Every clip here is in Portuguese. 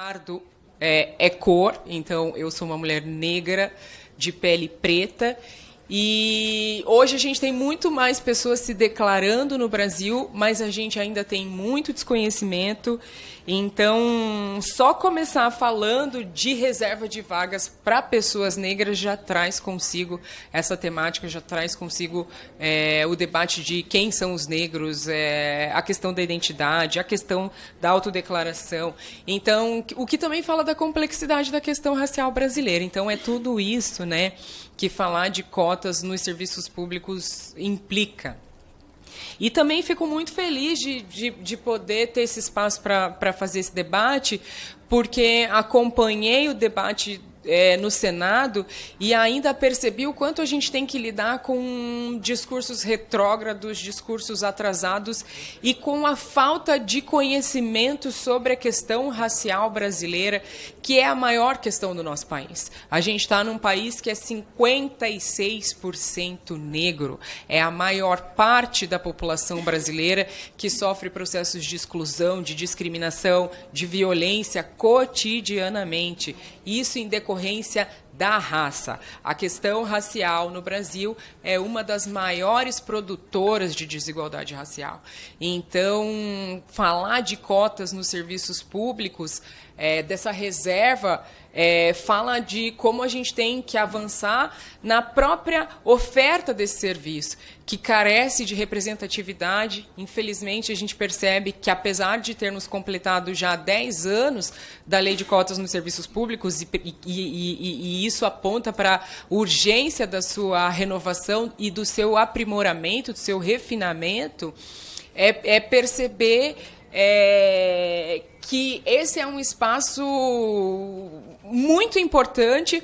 pardo é cor, então eu sou uma mulher negra, de pele preta, e hoje a gente tem muito mais pessoas se declarando no Brasil, mas a gente ainda tem muito desconhecimento. Então, só começar falando de reserva de vagas para pessoas negras já traz consigo essa temática, já traz consigo o debate de quem são os negros, a questão da identidade, a questão da autodeclaração. Então, o que também fala da complexidade da questão racial brasileira. Então, é tudo isso, né, que falar de cotas nos serviços públicos implica. E também fico muito feliz de poder ter esse espaço para fazer esse debate, porque acompanhei o debate no Senado e ainda percebi o quanto a gente tem que lidar com discursos retrógrados, discursos atrasados e com a falta de conhecimento sobre a questão racial brasileira, que é a maior questão do nosso país. A gente está num país que é 56% negro, é a maior parte da população brasileira que sofre processos de exclusão, de discriminação, de violência cotidianamente. Isso em decorrência da raça. A questão racial no Brasil é uma das maiores produtoras de desigualdade racial. Então, falar de cotas nos serviços públicos, dessa reserva, fala de como a gente tem que avançar na própria oferta desse serviço, que carece de representatividade. Infelizmente, a gente percebe que, apesar de termos completado já 10 anos da lei de cotas nos serviços públicos, e isso aponta para a urgência da sua renovação e do seu aprimoramento, do seu refinamento, perceber que esse é um espaço muito importante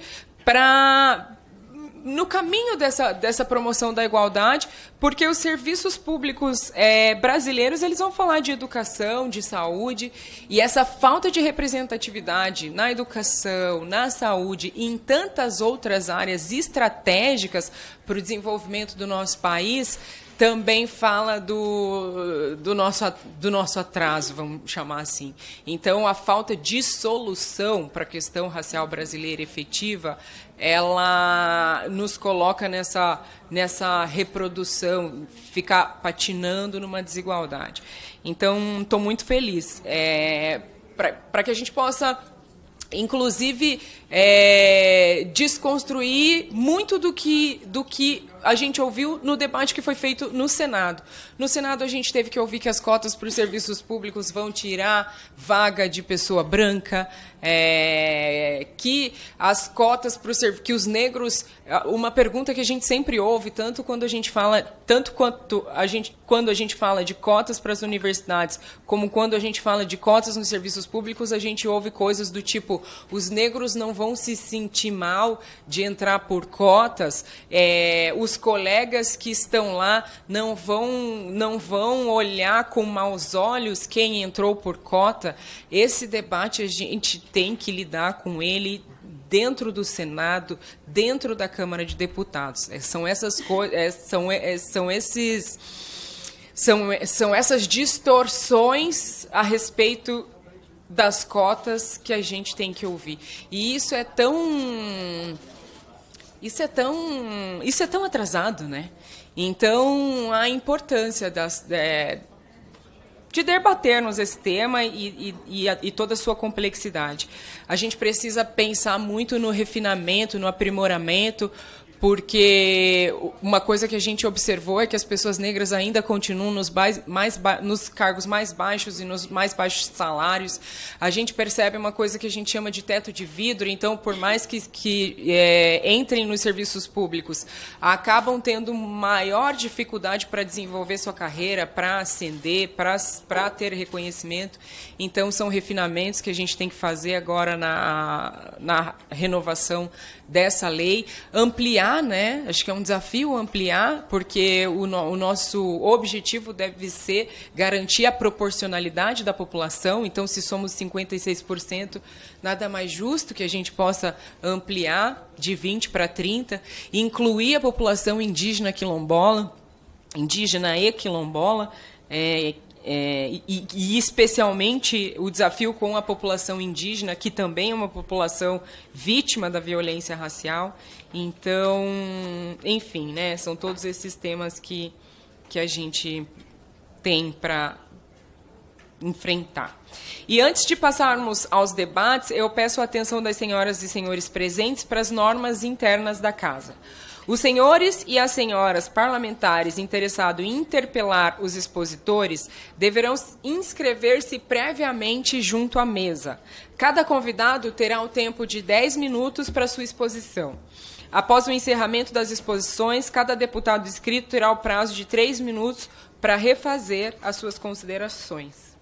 no caminho dessa promoção da igualdade, porque os serviços públicos brasileiros eles vão falar de educação, de saúde, e essa falta de representatividade na educação, na saúde e em tantas outras áreas estratégicas para o desenvolvimento do nosso país também fala do nosso atraso, vamos chamar assim. Então, a falta de solução para a questão racial brasileira efetiva, ela nos coloca nessa reprodução, ficar patinando numa desigualdade. Então, estou muito feliz para que a gente possa, inclusive, desconstruir muito do que a gente ouviu no debate que foi feito no Senado. No Senado, a gente teve que ouvir que as cotas para os serviços públicos vão tirar vaga de pessoa branca, que as cotas para que os negros... Uma pergunta que a gente sempre ouve, quando a gente fala de cotas para as universidades, como quando a gente fala de cotas nos serviços públicos, a gente ouve coisas do tipo: os negros não vão se sentir mal de entrar por cotas, os colegas que estão lá não vão olhar com maus olhos quem entrou por cota. Esse debate a gente tem que lidar com ele dentro do Senado, dentro da Câmara de Deputados. São essas coisas, são essas distorções a respeito das cotas que a gente tem que ouvir. E isso é tão atrasado, né? Então, a importância de debatermos esse tema e toda a sua complexidade. A gente precisa pensar muito no refinamento, no aprimoramento, porque uma coisa que a gente observou é que as pessoas negras ainda continuam nos cargos mais baixos e nos mais baixos salários. A gente percebe uma coisa que a gente chama de teto de vidro. Então, por mais que entrem nos serviços públicos, acabam tendo maior dificuldade para desenvolver sua carreira, para ascender, para ter reconhecimento. Então, são refinamentos que a gente tem que fazer agora na renovação dessa lei, ampliar, né? Acho que é um desafio ampliar, porque o nosso objetivo deve ser garantir a proporcionalidade da população. Então, se somos 56%, nada mais justo que a gente possa ampliar de 20 para 30, incluir a população indígena e quilombola, e especialmente o desafio com a população indígena, que também é uma população vítima da violência racial. Então, enfim, né, são todos esses temas que a gente tem para enfrentar. E antes de passarmos aos debates, eu peço a atenção das senhoras e senhores presentes para as normas internas da Casa. Os senhores e as senhoras parlamentares interessados em interpelar os expositores deverão inscrever-se previamente junto à mesa. Cada convidado terá um tempo de 10 minutos para sua exposição. Após o encerramento das exposições, cada deputado inscrito terá o prazo de 3 minutos para refazer as suas considerações.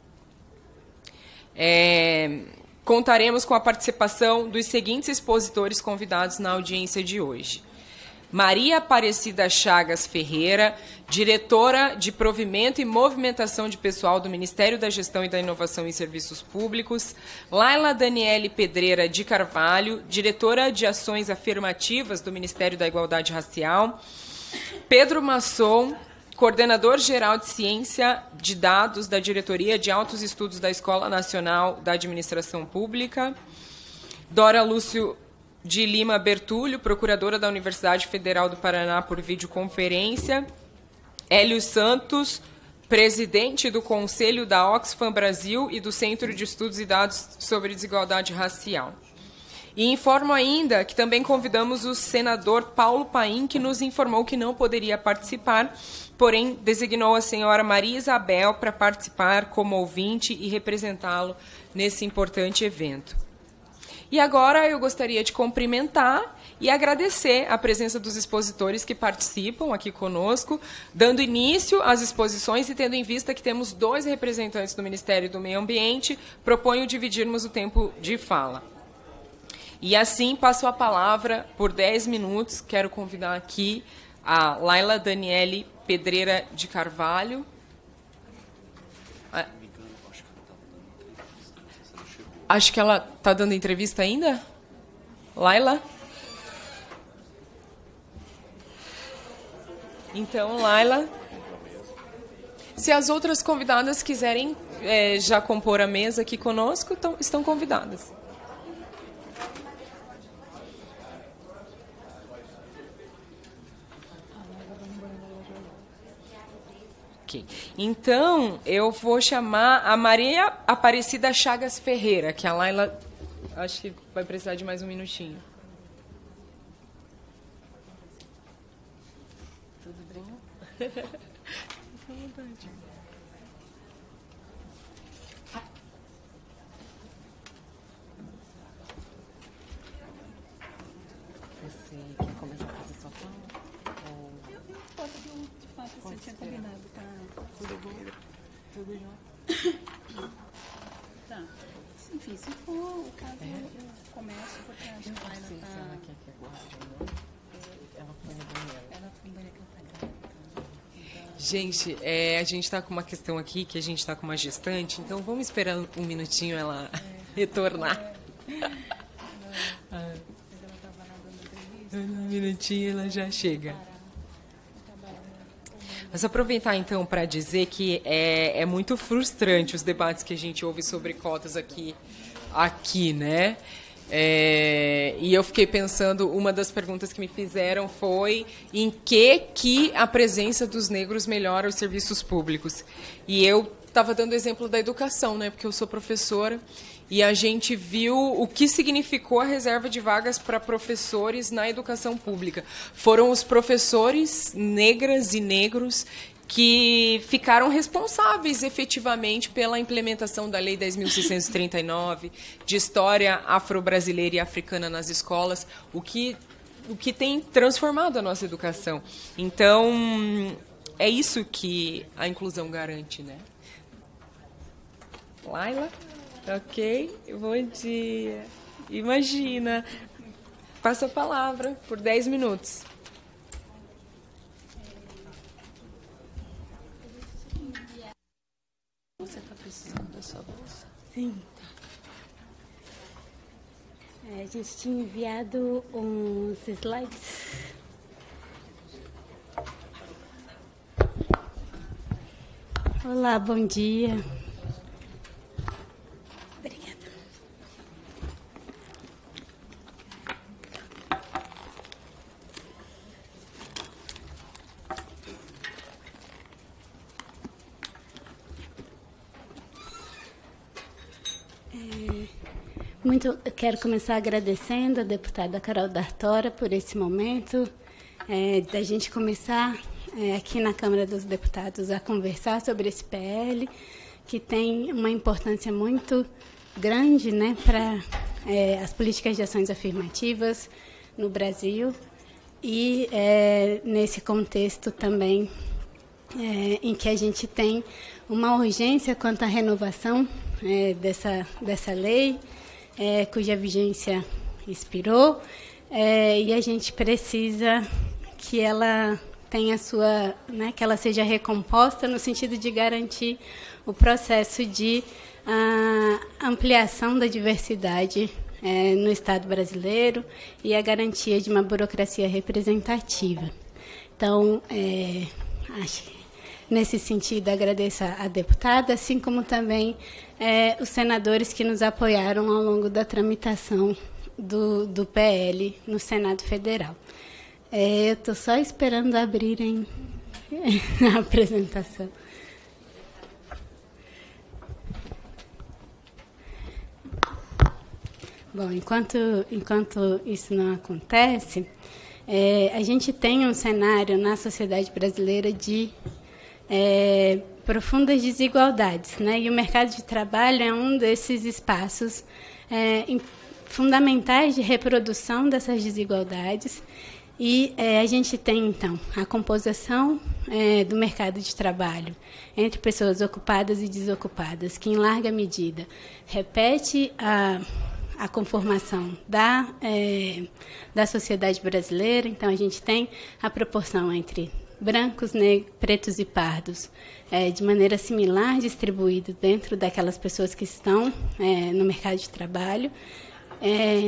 Contaremos com a participação dos seguintes expositores convidados na audiência de hoje. Maria Aparecida Chagas Ferreira, diretora de Provimento e Movimentação de Pessoal do Ministério da Gestão e da Inovação em Serviços Públicos. Laila Daniele Pedreira de Carvalho, diretora de Ações Afirmativas do Ministério da Igualdade Racial. Pedro Masson, coordenador-geral de Ciência de Dados da Diretoria de Altos Estudos da Escola Nacional da Administração Pública. Dora Lúcio de Lima Bertulho, procuradora da Universidade Federal do Paraná por videoconferência. Hélio Santos, presidente do Conselho da Oxfam Brasil e do Centro de Estudos e Dados sobre Desigualdade Racial. E informo ainda que também convidamos o senador Paulo Paim, que nos informou que não poderia participar, porém designou a senhora Maria Isabel para participar como ouvinte e representá-lo nesse importante evento. E agora eu gostaria de cumprimentar e agradecer a presença dos expositores que participam aqui conosco, dando início às exposições e tendo em vista que temos 2 representantes do Ministério do Meio Ambiente, proponho dividirmos o tempo de fala. E assim passo a palavra por 10 minutos, quero convidar aqui a Laila Daniele Pedreira de Carvalho. Acho que ela está dando entrevista ainda? Laila? Então, Laila. Se as outras convidadas quiserem já compor a mesa aqui conosco, estão convidadas. Okay. Então, eu vou chamar a Maria Aparecida Chagas Ferreira, que a Laila acho que vai precisar de mais um minutinho. Tudo bem? Fica à vontade. Você quer começar a fazer sua fala? Eu posso, de fato, você tinha combinado, tá? Tudo bom? Tudo jóia? Tá. Enfim, se for o caso, eu começo, porque acho que ela Se ela quer que aguarde ou não, ela foi no banheiro. Ela foi no banheiro que ela tá grávida. Gente, a gente está com uma questão aqui, que a gente está com uma gestante, então vamos esperar um minutinho ela retornar. Mas ela tava lá dando entrevista. Um minutinho ela já chega. Mas aproveitar, então, para dizer que é muito frustrante os debates que a gente ouve sobre cotas aqui né? E eu fiquei pensando, uma das perguntas que me fizeram foi em que a presença dos negros melhora os serviços públicos. E eu estava dando exemplo da educação, né? Porque eu sou professora, e a gente viu o que significou a reserva de vagas para professores na educação pública. Foram os professores negras e negros que ficaram responsáveis efetivamente pela implementação da Lei 10.639, de história afro-brasileira e africana nas escolas, o que tem transformado a nossa educação. Então, é isso que a inclusão garante, né? Laila? Ok, bom dia. Imagina, passa a palavra por 10 minutos. Você está precisando da sua bolsa? Sim. A gente tinha enviado uns slides. Olá, bom dia. Obrigada. Eu quero começar agradecendo a deputada Carol D'Artora por esse momento, da gente começar aqui na Câmara dos Deputados a conversar sobre esse PL, que tem uma importância muito grande, né, para as políticas de ações afirmativas no Brasil e nesse contexto também em que a gente tem uma urgência quanto à renovação dessa lei, cuja vigência expirou, e a gente precisa que ela tenha que ela seja recomposta no sentido de garantir o processo de ampliação da diversidade no Estado brasileiro e a garantia de uma burocracia representativa. Então, nesse sentido, agradeço à deputada, assim como também os senadores que nos apoiaram ao longo da tramitação do PL no Senado Federal. Eu estou só esperando abrirem a apresentação. Bom, enquanto isso não acontece, a gente tem um cenário na sociedade brasileira de profundas desigualdades, né? E o mercado de trabalho é um desses espaços fundamentais de reprodução dessas desigualdades. E a gente tem, então, a composição do mercado de trabalho entre pessoas ocupadas e desocupadas, que, em larga medida, repete a conformação da sociedade brasileira. Então, a gente tem a proporção entre brancos, pretos e pardos, de maneira similar distribuído dentro daquelas pessoas que estão no mercado de trabalho.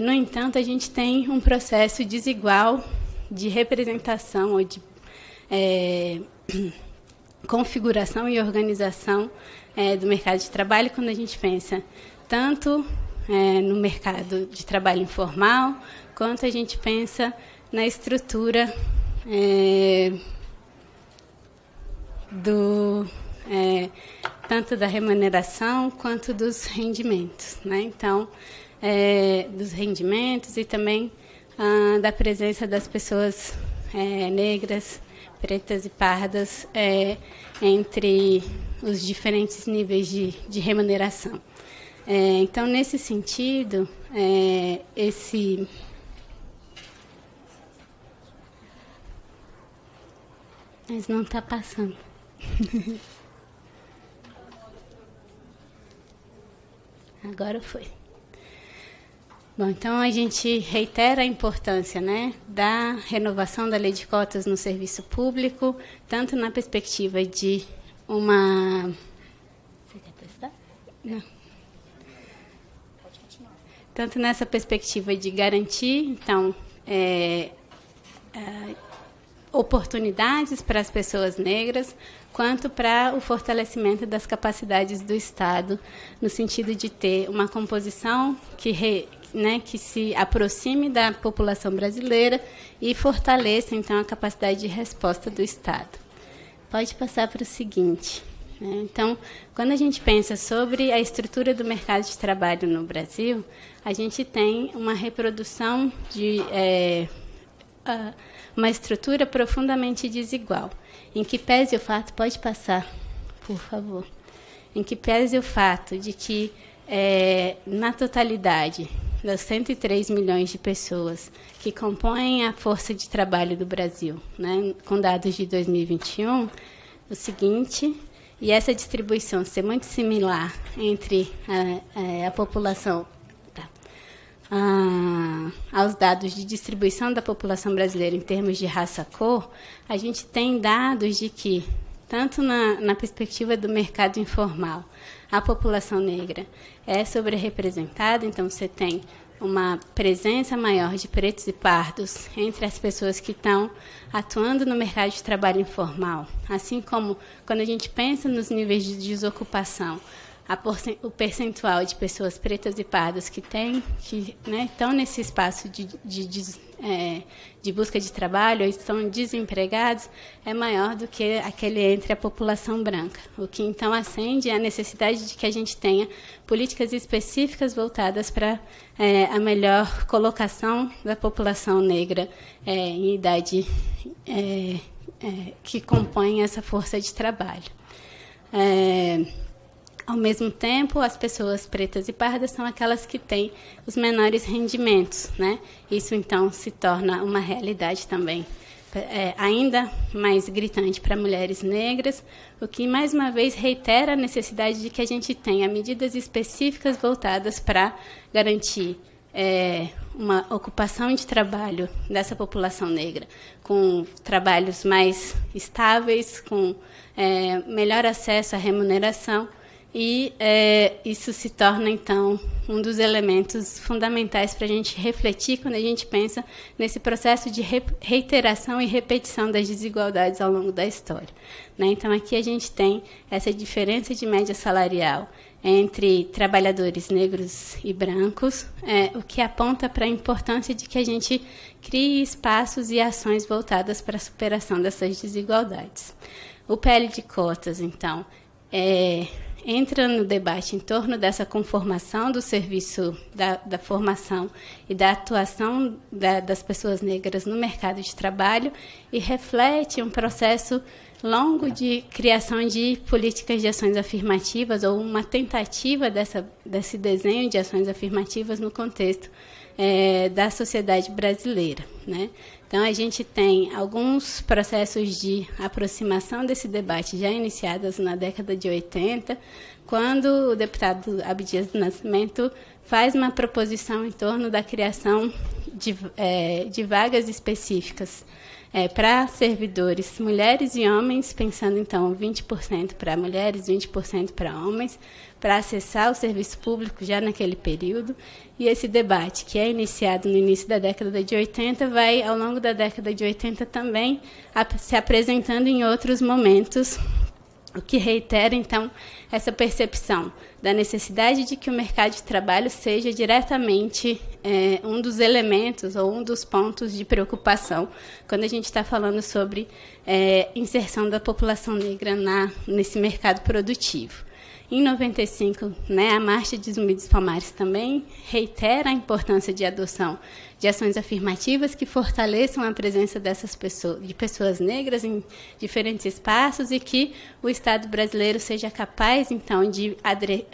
No entanto, a gente tem um processo desigual de representação ou de configuração e organização do mercado de trabalho, quando a gente pensa tanto no mercado de trabalho informal, quanto a gente pensa na estrutura tanto da remuneração quanto dos rendimentos, né? Então, dos rendimentos e também da presença das pessoas negras, pretas e pardas entre os diferentes níveis de remuneração. Então, nesse sentido, Mas não está passando. Agora foi. Bom, então a gente reitera a importância, né, da renovação da lei de cotas no serviço público, tanto na perspectiva de uma... Você quer testar? Não. Pode continuar. Tanto nessa perspectiva de garantir, então, oportunidades para as pessoas negras, quanto para o fortalecimento das capacidades do Estado, no sentido de ter uma composição que se aproxime da população brasileira e fortaleça, então, a capacidade de resposta do Estado. Pode passar para o seguinte. Então, quando a gente pensa sobre a estrutura do mercado de trabalho no Brasil, a gente tem uma reprodução de uma estrutura profundamente desigual, em que pese o fato, pode passar, por favor, em que pese o fato de que, na totalidade das 103 milhões de pessoas que compõem a força de trabalho do Brasil, né, com dados de 2021, o seguinte, e essa distribuição ser muito similar entre a população, aos dados de distribuição da população brasileira em termos de raça-cor, a gente tem dados de que, tanto na perspectiva do mercado informal, a população negra é sobre-representada. Então, você tem uma presença maior de pretos e pardos entre as pessoas que estão atuando no mercado de trabalho informal, assim como quando a gente pensa nos níveis de desocupação, o percentual de pessoas pretas e pardas que estão nesse espaço de busca de trabalho ou estão desempregados é maior do que aquele entre a população branca, o que então acende a necessidade de que a gente tenha políticas específicas voltadas para a melhor colocação da população negra em idade que compõe essa força de trabalho. Ao mesmo tempo, as pessoas pretas e pardas são aquelas que têm os menores rendimentos, né? Isso, então, se torna uma realidade também ainda mais gritante para mulheres negras, o que, mais uma vez, reitera a necessidade de que a gente tenha medidas específicas voltadas para garantir uma ocupação de trabalho dessa população negra, com trabalhos mais estáveis, com melhor acesso à remuneração, e isso se torna, então, um dos elementos fundamentais para a gente refletir quando a gente pensa nesse processo de reiteração e repetição das desigualdades ao longo da história, né? Então, aqui a gente tem essa diferença de média salarial entre trabalhadores negros e brancos, o que aponta para a importância de que a gente crie espaços e ações voltadas para a superação dessas desigualdades. O PL de cotas, então, entra no debate em torno dessa conformação do serviço da formação e da atuação das pessoas negras no mercado de trabalho e reflete um processo longo de criação de políticas de ações afirmativas ou uma tentativa desse desenho de ações afirmativas no contexto da sociedade brasileira, né? Então, a gente tem alguns processos de aproximação desse debate já iniciados na década de 80, quando o deputado Abdias do Nascimento faz uma proposição em torno da criação de vagas específicas para servidores, mulheres e homens, pensando, então, 20% para mulheres, 20% para homens, para acessar o serviço público já naquele período. E esse debate, que é iniciado no início da década de 80, vai, ao longo da década de 80, também se apresentando em outros momentos, o que reitera, então, essa percepção da necessidade de que o mercado de trabalho seja diretamente um dos elementos ou um dos pontos de preocupação quando a gente está falando sobre inserção da população negra nesse mercado produtivo. Em 95, a Marcha de Zumbi dos Palmares também reitera a importância de adoção de ações afirmativas que fortaleçam a presença de pessoas negras em diferentes espaços e que o Estado brasileiro seja capaz, então, de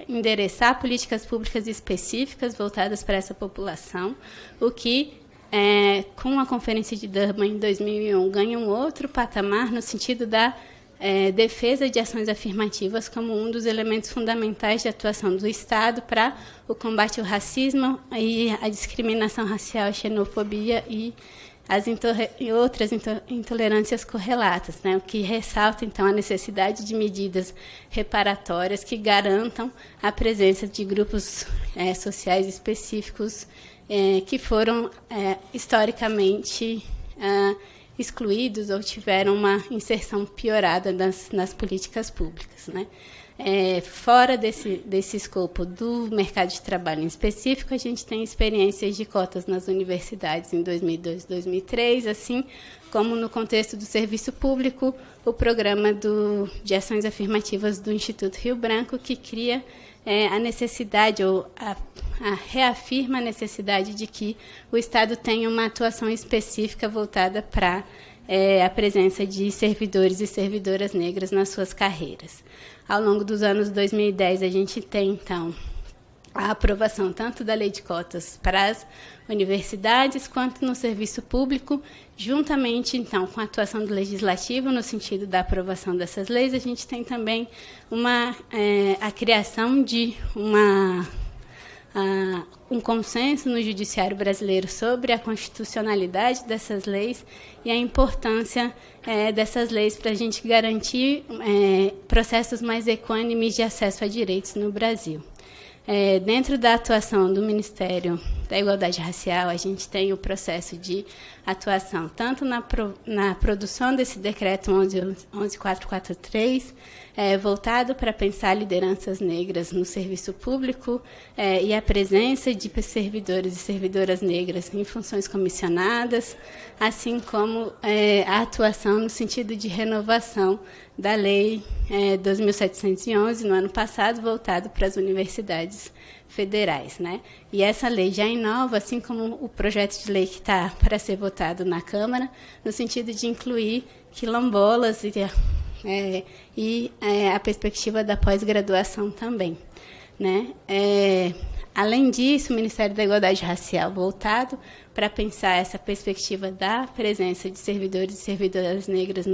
endereçar políticas públicas específicas voltadas para essa população, o que, com a Conferência de Durban em 2001, ganha um outro patamar no sentido da defesa de ações afirmativas como um dos elementos fundamentais de atuação do Estado para o combate ao racismo e a discriminação racial, a xenofobia e outras intolerâncias correlatas, né? O que ressalta, então, a necessidade de medidas reparatórias que garantam a presença de grupos sociais específicos que foram historicamente excluídos ou tiveram uma inserção piorada nas políticas públicas, né? Fora desse escopo do mercado de trabalho em específico, a gente tem experiências de cotas nas universidades em 2002 e 2003, assim como no contexto do serviço público, o programa de ações afirmativas do Instituto Rio Branco, que cria a necessidade ou reafirma a necessidade de que o Estado tenha uma atuação específica voltada para a presença de servidores e servidoras negras nas suas carreiras. Ao longo dos anos 2010, a gente tem, então, a aprovação tanto da lei de cotas para as universidades quanto no serviço público, juntamente, então, com a atuação do legislativo no sentido da aprovação dessas leis. A gente tem também a criação de um consenso no judiciário brasileiro sobre a constitucionalidade dessas leis e a importância dessas leis para a gente garantir processos mais equânimes de acesso a direitos no Brasil. Dentro da atuação do Ministério da Igualdade Racial, a gente tem o processo de atuação tanto na produção desse decreto 11.443, voltado para pensar lideranças negras no serviço público e a presença de servidores e servidoras negras em funções comissionadas, assim como a atuação no sentido de renovação da Lei 2.711, no ano passado, voltado para as universidades federais, né? E essa lei já inova, assim como o projeto de lei que está para ser votado na Câmara, no sentido de incluir quilombolas e a perspectiva da pós-graduação também, né? Além disso, o Ministério da Igualdade Racial, voltado para pensar essa perspectiva da presença de servidores e servidoras negras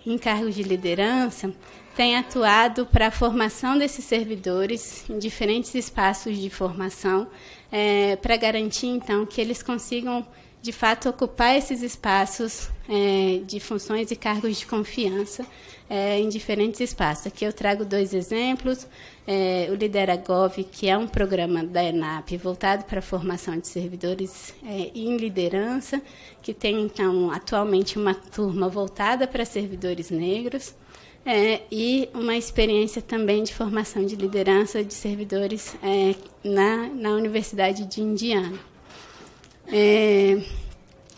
em cargos de liderança, tem atuado para a formação desses servidores em diferentes espaços de formação, para garantir, então, que eles consigam, de fato, ocupar esses espaços de funções e cargos de confiança em diferentes espaços. Aqui eu trago 2 exemplos. O Lidera Gov, que é um programa da ENAP voltado para a formação de servidores em liderança, que tem, então, atualmente uma turma voltada para servidores negros, e uma experiência também de formação de liderança de servidores na Universidade de Indiana.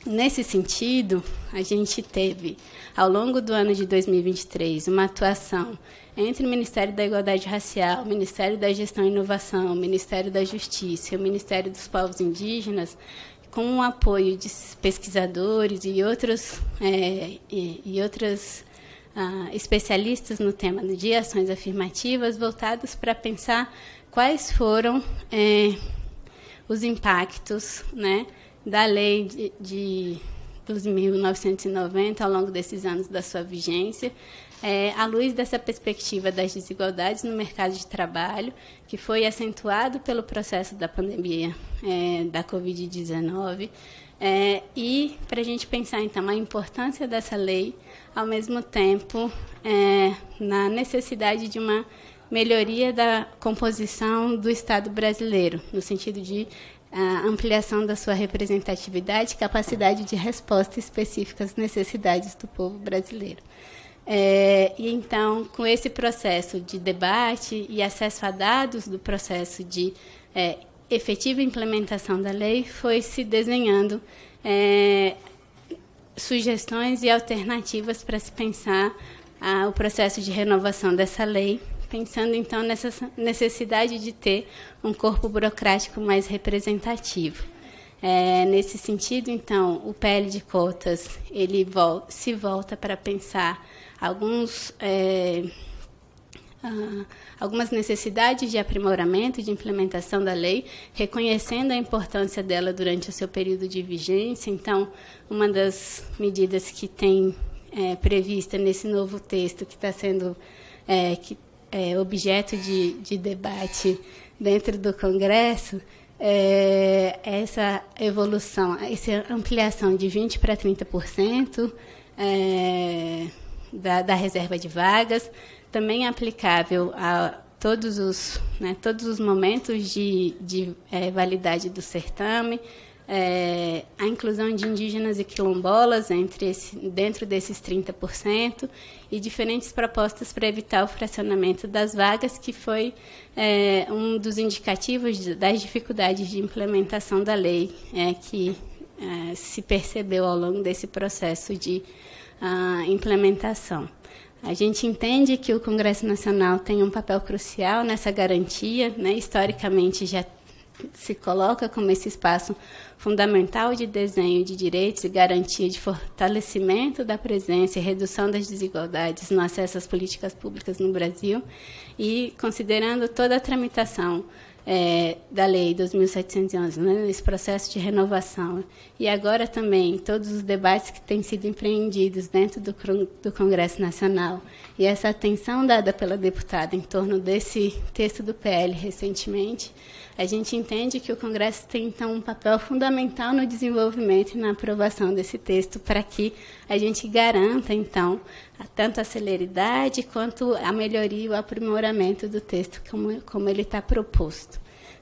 Nesse sentido, a gente teve, ao longo do ano de 2023, uma atuação entre o Ministério da Igualdade Racial, o Ministério da Gestão e Inovação, o Ministério da Justiça e o Ministério dos Povos Indígenas, com o apoio de pesquisadores e outros especialistas no tema de ações afirmativas, voltados para pensar quais foram os impactos, né, da Lei de 2.990 ao longo desses anos da sua vigência, à luz dessa perspectiva das desigualdades no mercado de trabalho, que foi acentuado pelo processo da pandemia da Covid-19, e para a gente pensar, então, a importância dessa lei, ao mesmo tempo, na necessidade de uma melhoria da composição do Estado brasileiro, no sentido de ampliação da sua representatividade e capacidade de resposta específica às necessidades do povo brasileiro. E, então, com esse processo de debate e acesso a dados do processo de efetiva implementação da lei, foi se desenhando sugestões e alternativas para se pensar o processo de renovação dessa lei, pensando, então, nessa necessidade de ter um corpo burocrático mais representativo. Nesse sentido, então, o PL de cotas ele se volta para pensar algumas necessidades de aprimoramento, de implementação da lei, reconhecendo a importância dela durante o seu período de vigência. Então, uma das medidas que tem prevista nesse novo texto, que está sendo objeto de debate dentro do Congresso, essa evolução, essa ampliação de 20% para 30% da reserva de vagas, também aplicável a todos os momentos de validade do certame, a inclusão de indígenas e quilombolas dentro desses 30%, e diferentes propostas para evitar o fracionamento das vagas, que foi um dos indicativos das dificuldades de implementação da lei que se percebeu ao longo desse processo de implementação. A gente entende que o Congresso Nacional tem um papel crucial nessa garantia, né? Historicamente já se coloca como esse espaço fundamental de desenho de direitos e garantia de fortalecimento da presença e redução das desigualdades no acesso às políticas públicas no Brasil, e considerando toda a tramitação da Lei 2.711, né, nesse processo de renovação, e agora também todos os debates que têm sido empreendidos dentro do Congresso Nacional, e essa atenção dada pela deputada em torno desse texto do PL recentemente, a gente entende que o Congresso tem, então, um papel fundamental no desenvolvimento e na aprovação desse texto, para que a gente garanta, então, tanto a celeridade quanto a melhoria e o aprimoramento do texto como ele está proposto.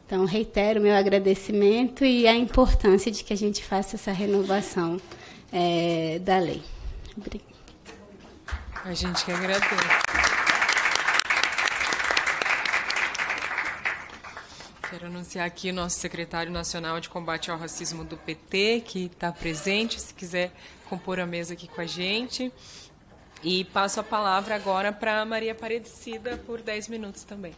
Então, reitero o meu agradecimento e a importância de que a gente faça essa renovação da lei. Obrigada. A gente que agradece. Quero anunciar aqui o nosso secretário nacional de combate ao racismo do PT, que está presente, se quiser compor a mesa aqui com a gente. E passo a palavra agora para a Maria Aparecida por 10 minutos também.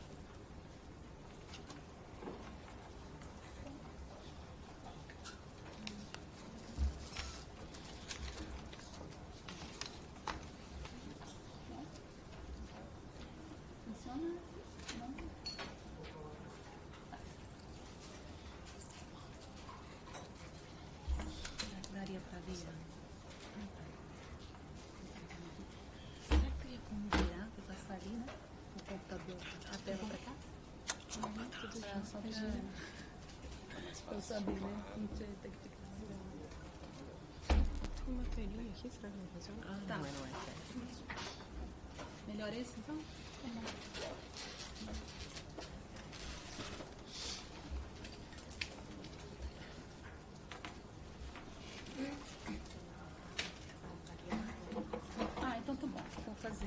Eu sabia, né? Não sei, tem que virar. Tem uma telinha aqui, será que não funciona? Ah, Tá. não é. Melhor esse, então? Ah, então tá bom. Vou fazer.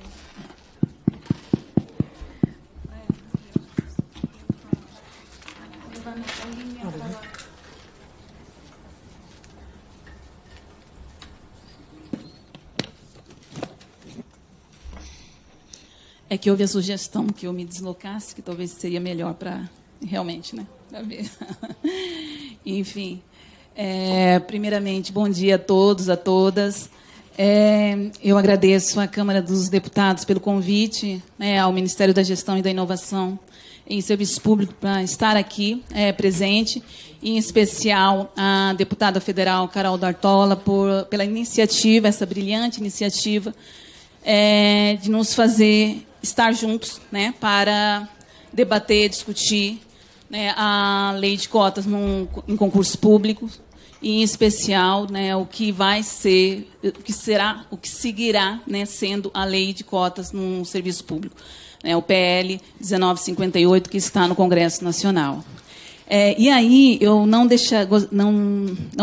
Levar minha colinha pra lá. É que houve a sugestão que eu me deslocasse, que talvez seria melhor para realmente, né? Para ver. Enfim, primeiramente, bom dia a todos, a todas. Eu agradeço à Câmara dos Deputados pelo convite, né, ao Ministério da Gestão e da Inovação em Serviço Público para estar aqui presente, e, em especial, a deputada federal Carol D'Artola pela iniciativa, essa brilhante iniciativa, de nos fazer estar juntos, né, para debater, discutir, né, a lei de cotas em concursos públicos, e, em especial, né, o que vai ser, o que será, o que seguirá, né, sendo a lei de cotas no serviço público, né, o PL 1958, que está no Congresso Nacional. E aí eu não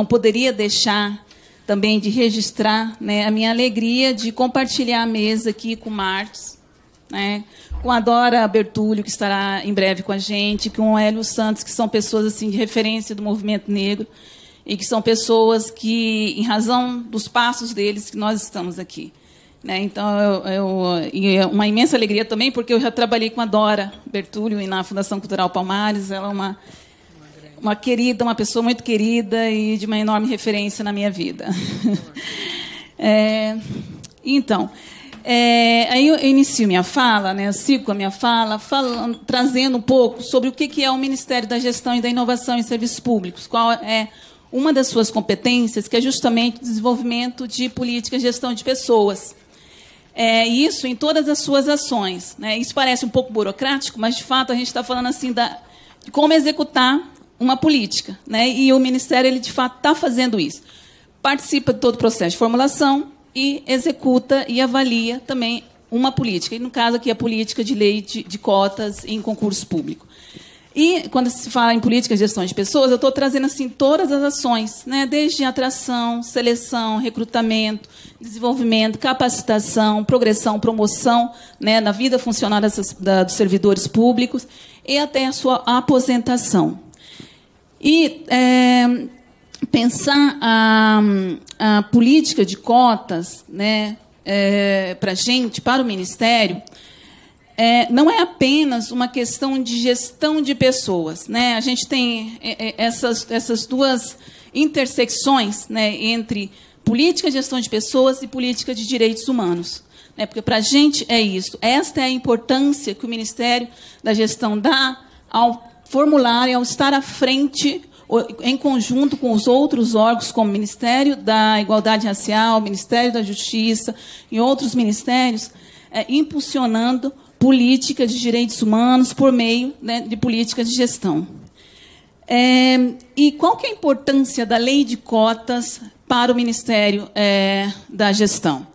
poderia deixar também de registrar, né, a minha alegria de compartilhar a mesa aqui com o Marcos, né, com a Dora Bertulho, que estará em breve com a gente, com o Hélio Santos, que são pessoas assim de referência do movimento negro, e que são pessoas que, em razão dos passos deles, que nós estamos aqui. Né? Então, e é uma imensa alegria também, porque eu já trabalhei com a Dora Bertulho na Fundação Cultural Palmares. Ela é uma querida, uma pessoa muito querida e de uma enorme referência na minha vida. Então, aí eu inicio minha fala, né, eu sigo com a minha fala, trazendo um pouco sobre o que é o Ministério da Gestão e da Inovação em Serviços Públicos, qual é uma das suas competências, que é justamente o desenvolvimento de políticas de gestão de pessoas. Isso em todas as suas ações. Né? Isso parece um pouco burocrático, mas, de fato, a gente está falando assim de como executar uma política. Né? E o Ministério, ele, de fato, está fazendo isso. Participa de todo o processo de formulação e executa e avalia também uma política. E, no caso aqui, a política de lei de cotas em concurso público. E, quando se fala em política de gestão de pessoas, eu estou trazendo assim, todas as ações, né? Desde atração, seleção, recrutamento, desenvolvimento, capacitação, progressão, promoção, né, na vida funcional dos servidores públicos e até a sua aposentação. E pensar a política de cotas, né, para a gente, para o Ministério, não é apenas uma questão de gestão de pessoas. Né? A gente tem essas duas intersecções, né, entre política de gestão de pessoas e política de direitos humanos. Né? Porque, para a gente, é isso. Esta é a importância que o Ministério da Gestão dá ao formular e ao estar à frente, em conjunto com os outros órgãos, como o Ministério da Igualdade Racial, o Ministério da Justiça e outros ministérios, impulsionando política de direitos humanos por meio, né, de políticas de gestão. E qual que é a importância da lei de cotas para o Ministério da Gestão?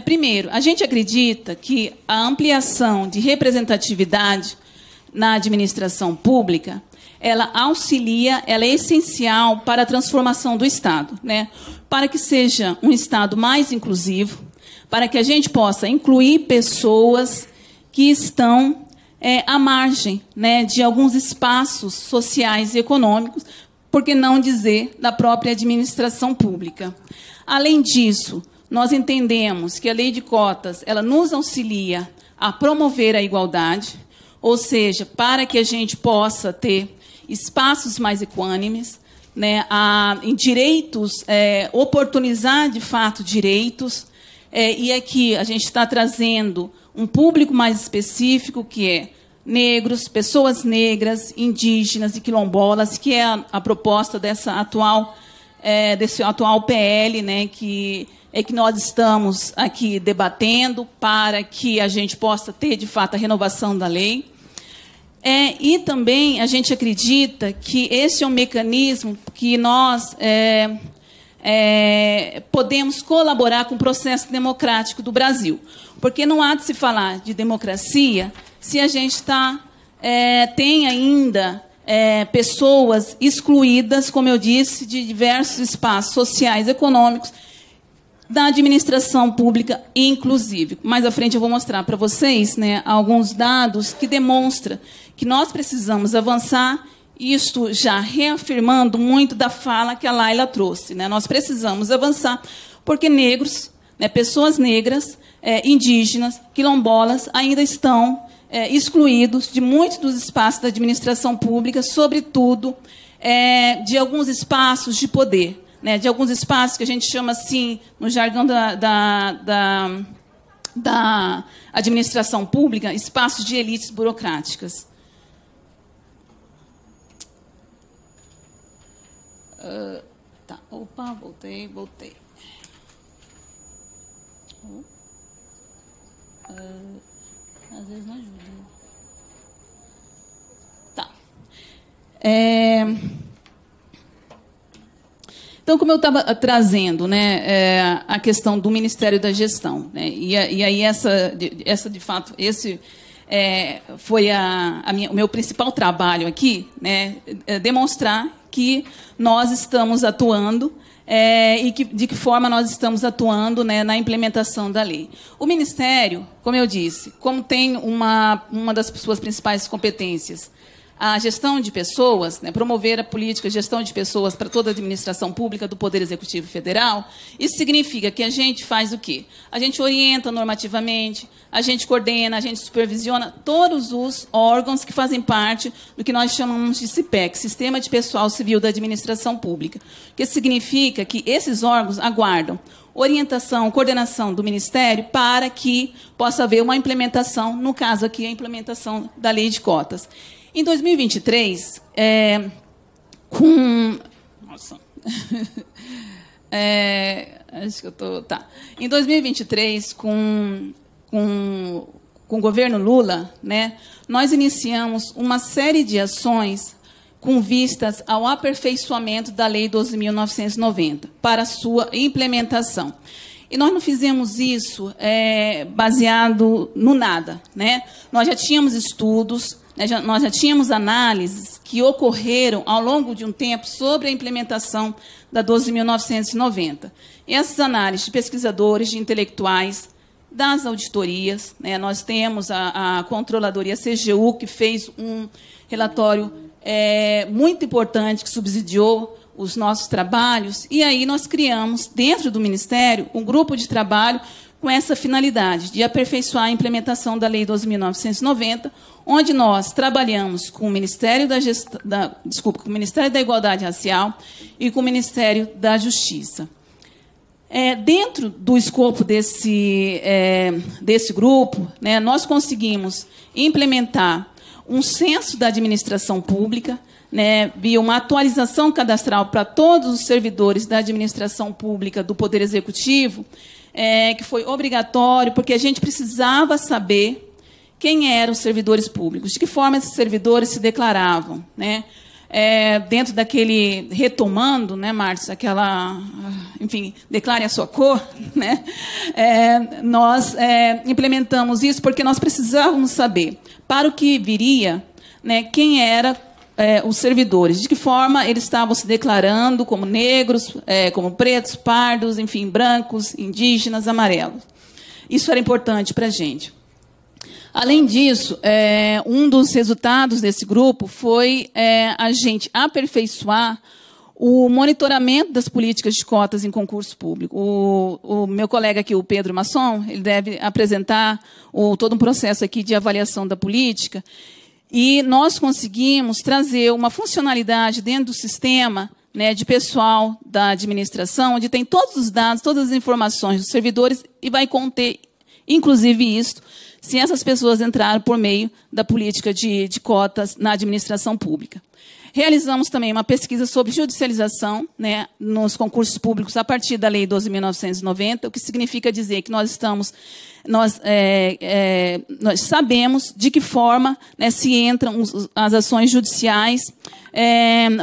Primeiro, a gente acredita que a ampliação de representatividade na administração pública ela auxilia, ela é essencial para a transformação do Estado, né? Para que seja um Estado mais inclusivo, para que a gente possa incluir pessoas que estão à margem, né, de alguns espaços sociais e econômicos, por que não dizer da própria administração pública. Além disso, nós entendemos que a lei de cotas ela nos auxilia a promover a igualdade, ou seja, para que a gente possa ter espaços mais equânimes, né, em direitos, oportunizar, de fato, direitos, e aqui a gente está trazendo um público mais específico, que é negros, pessoas negras, indígenas e quilombolas, que é a proposta desse atual PL, né, que nós estamos aqui debatendo para que a gente possa ter, de fato, a renovação da lei. E também a gente acredita que esse é um mecanismo que nós podemos colaborar com o processo democrático do Brasil. Porque não há de se falar de democracia se a gente tem ainda pessoas excluídas, como eu disse, de diversos espaços sociais e econômicos da administração pública, inclusive. Mais à frente eu vou mostrar para vocês, né, alguns dados que demonstram que nós precisamos avançar, isto já reafirmando muito da fala que a Laila trouxe, né? Nós precisamos avançar porque negros, né, pessoas negras, indígenas, quilombolas, ainda estão excluídos de muitos dos espaços da administração pública, sobretudo de alguns espaços de poder, né, de alguns espaços que a gente chama assim, no jargão da administração pública, espaços de elites burocráticas. Opa, voltei. Às vezes não ajuda. Tá. Então, como eu estava trazendo, né, a questão do Ministério da Gestão, né, e aí essa de fato, esse foi o meu principal trabalho aqui, né, demonstrar que nós estamos atuando de que forma nós estamos atuando, né, na implementação da lei. O Ministério, como eu disse, como tem uma das suas principais competências, a gestão de pessoas, né, promover a política de gestão de pessoas para toda a administração pública do Poder Executivo Federal, isso significa que a gente faz o quê? A gente orienta normativamente, a gente coordena, a gente supervisiona todos os órgãos que fazem parte do que nós chamamos de SIPEC, Sistema de Pessoal Civil da Administração Pública, que significa que esses órgãos aguardam orientação, coordenação do Ministério para que possa haver uma implementação, no caso aqui, a implementação da lei de cotas. Em 2023, Nossa. Acho que eu estou... Tá. Em 2023, com o governo Lula, né, nós iniciamos uma série de ações com vistas ao aperfeiçoamento da Lei 12.990, para a sua implementação. E nós não fizemos isso baseado no nada, né? Nós já tínhamos estudos, nós já tínhamos análises que ocorreram ao longo de um tempo sobre a implementação da 12.990. E essas análises de pesquisadores, de intelectuais, das auditorias, né, nós temos a Controladoria CGU, que fez um relatório muito importante, que subsidiou os nossos trabalhos, e aí nós criamos, dentro do Ministério, um grupo de trabalho com essa finalidade, de aperfeiçoar a implementação da Lei 12.990, onde nós trabalhamos com o Ministério com o Ministério da Igualdade Racial e com o Ministério da Justiça. Dentro do escopo desse grupo, né, nós conseguimos implementar um censo da administração pública, né, via uma atualização cadastral para todos os servidores da administração pública do Poder Executivo, que foi obrigatório, porque a gente precisava saber quem eram os servidores públicos, de que forma esses servidores se declaravam, né? Dentro daquele, retomando, né, Márcio, aquela, enfim, declare a sua cor, né? Nós implementamos isso porque nós precisávamos saber, para o que viria, né, quem era os servidores, de que forma eles estavam se declarando como negros, como pretos, pardos, enfim, brancos, indígenas, amarelos. Isso era importante para a gente. Além disso, um dos resultados desse grupo foi a gente aperfeiçoar o monitoramento das políticas de cotas em concurso público. O meu colega aqui, o Pedro Masson, ele deve apresentar todo um processo aqui de avaliação da política, e nós conseguimos trazer uma funcionalidade dentro do sistema, né, de pessoal da administração, onde tem todos os dados, todas as informações dos servidores, e vai conter, inclusive, isso, se essas pessoas entraram por meio da política de cotas na administração pública. Realizamos também uma pesquisa sobre judicialização, né, nos concursos públicos a partir da Lei 12.990, o que significa dizer que nós sabemos de que forma, né, se entram as ações judiciais,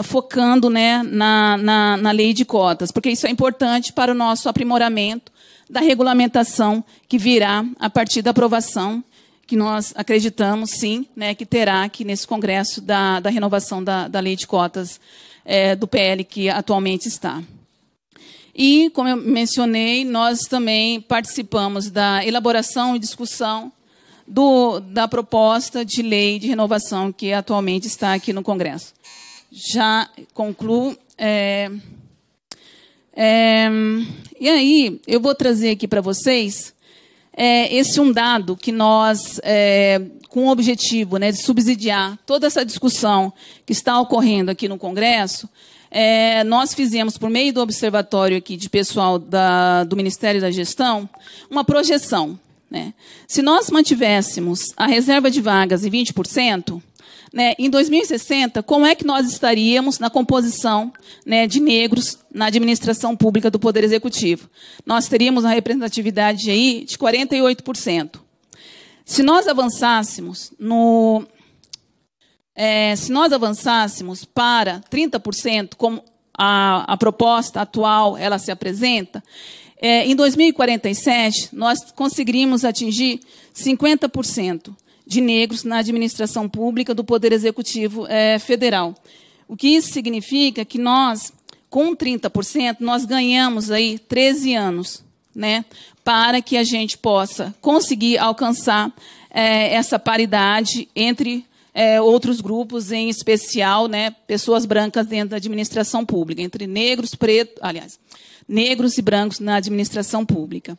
focando, né, na lei de cotas, porque isso é importante para o nosso aprimoramento da regulamentação que virá a partir da aprovação, que nós acreditamos, sim, né, que terá aqui nesse Congresso da renovação da lei de cotas do PL que atualmente está. E, como eu mencionei, nós também participamos da elaboração e discussão da proposta de lei de renovação que atualmente está aqui no Congresso. Já concluo. E aí, eu vou trazer aqui para vocês esse um dado que nós, com o objetivo, né, de subsidiar toda essa discussão que está ocorrendo aqui no Congresso, nós fizemos, por meio do observatório aqui de pessoal do Ministério da Gestão, uma projeção, né? Se nós mantivéssemos a reserva de vagas em 20%, né, em 2060, como é que nós estaríamos na composição, né, de negros na administração pública do Poder Executivo? Nós teríamos uma representatividade aí de 48%. Se nós avançássemos para 30%, como a proposta atual ela se apresenta, em 2047 nós conseguiríamos atingir 50%. De negros na administração pública do Poder Executivo Federal. O que isso significa que nós, com 30%, nós ganhamos aí 13 anos, né, para que a gente possa conseguir alcançar essa paridade entre outros grupos, em especial, né, pessoas brancas dentro da administração pública, entre negros, pretos, aliás, negros e brancos na administração pública.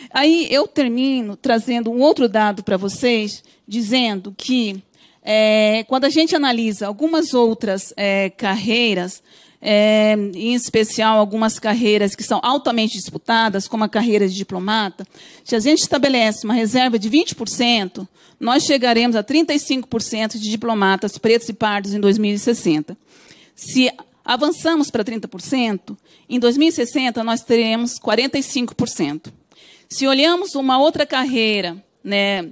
Aí eu termino trazendo um outro dado para vocês, dizendo que, quando a gente analisa algumas outras carreiras, em especial algumas carreiras que são altamente disputadas, como a carreira de diplomata, se a gente estabelece uma reserva de 20%, nós chegaremos a 35% de diplomatas pretos e pardos em 2060. Se avançamos para 30%, em 2060 nós teremos 45%. Se olhamos uma outra carreira, né,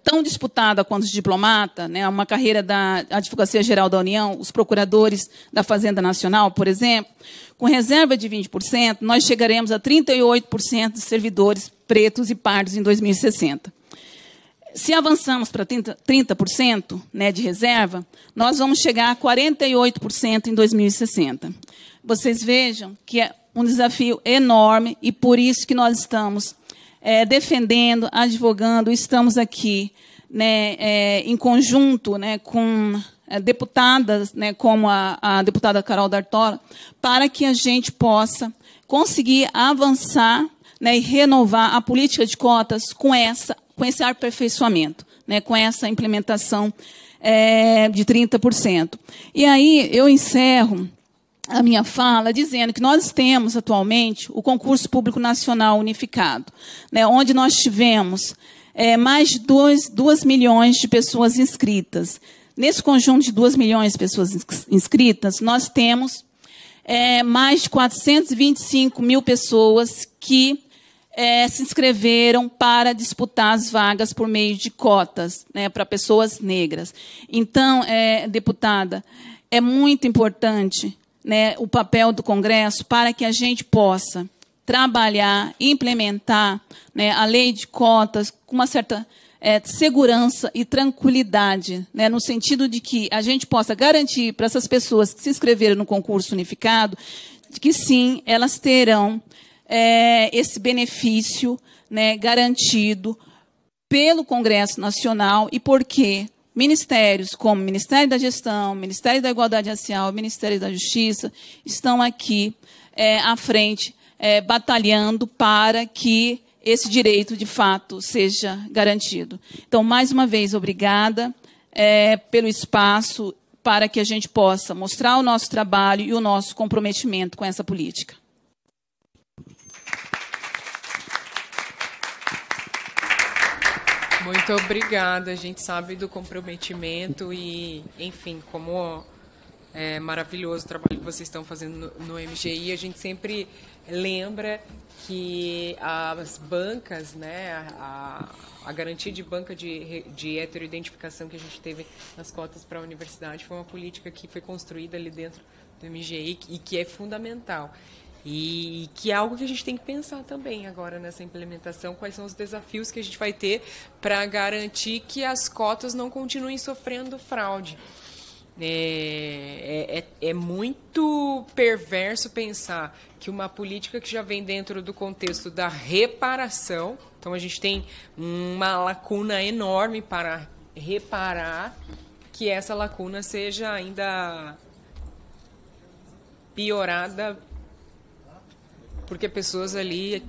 tão disputada quanto o diplomata, né, uma carreira da Advocacia Geral da União, os procuradores da Fazenda Nacional, por exemplo, com reserva de 20%, nós chegaremos a 38% de servidores pretos e pardos em 2060. Se avançamos para 30%, né, de reserva, nós vamos chegar a 48% em 2060. Vocês vejam que é um desafio enorme e por isso que nós estamos defendendo, advogando, estamos aqui, né, em conjunto, né, com deputadas, né, como a deputada Carol D'Artola, para que a gente possa conseguir avançar, né, e renovar a política de cotas com esse aperfeiçoamento, né, com essa implementação de 30%. E aí eu encerro a minha fala dizendo que nós temos atualmente o Concurso Público Nacional Unificado, né, onde nós tivemos mais de 2 milhões de pessoas inscritas. Nesse conjunto de 2 milhões de pessoas inscritas, nós temos mais de 425 mil pessoas que se inscreveram para disputar as vagas por meio de cotas, né, para pessoas negras. Então, deputada, é muito importante, né, o papel do Congresso para que a gente possa trabalhar, implementar, né, a lei de cotas com uma certa segurança e tranquilidade, né, no sentido de que a gente possa garantir para essas pessoas que se inscreveram no concurso unificado, de que sim, elas terão esse benefício, né, garantido pelo Congresso Nacional, e porque ministérios como o Ministério da Gestão, Ministério da Igualdade Racial, Ministério da Justiça estão aqui à frente, batalhando para que esse direito, de fato, seja garantido. Então, mais uma vez, obrigada pelo espaço para que a gente possa mostrar o nosso trabalho e o nosso comprometimento com essa política. Muito obrigada. A gente sabe do comprometimento e, enfim, como é maravilhoso o trabalho que vocês estão fazendo no MGI. A gente sempre lembra que as bancas, né, a garantia de banca de heteroidentificação que a gente teve nas cotas para a universidade foi uma política que foi construída ali dentro do MGI e que é fundamental. E que é algo que a gente tem que pensar também agora nessa implementação, quais são os desafios que a gente vai ter para garantir que as cotas não continuem sofrendo fraude. É muito perverso pensar que uma política que já vem dentro do contexto da reparação, então a gente tem uma lacuna enorme para reparar, que essa lacuna seja ainda piorada porque pessoas ali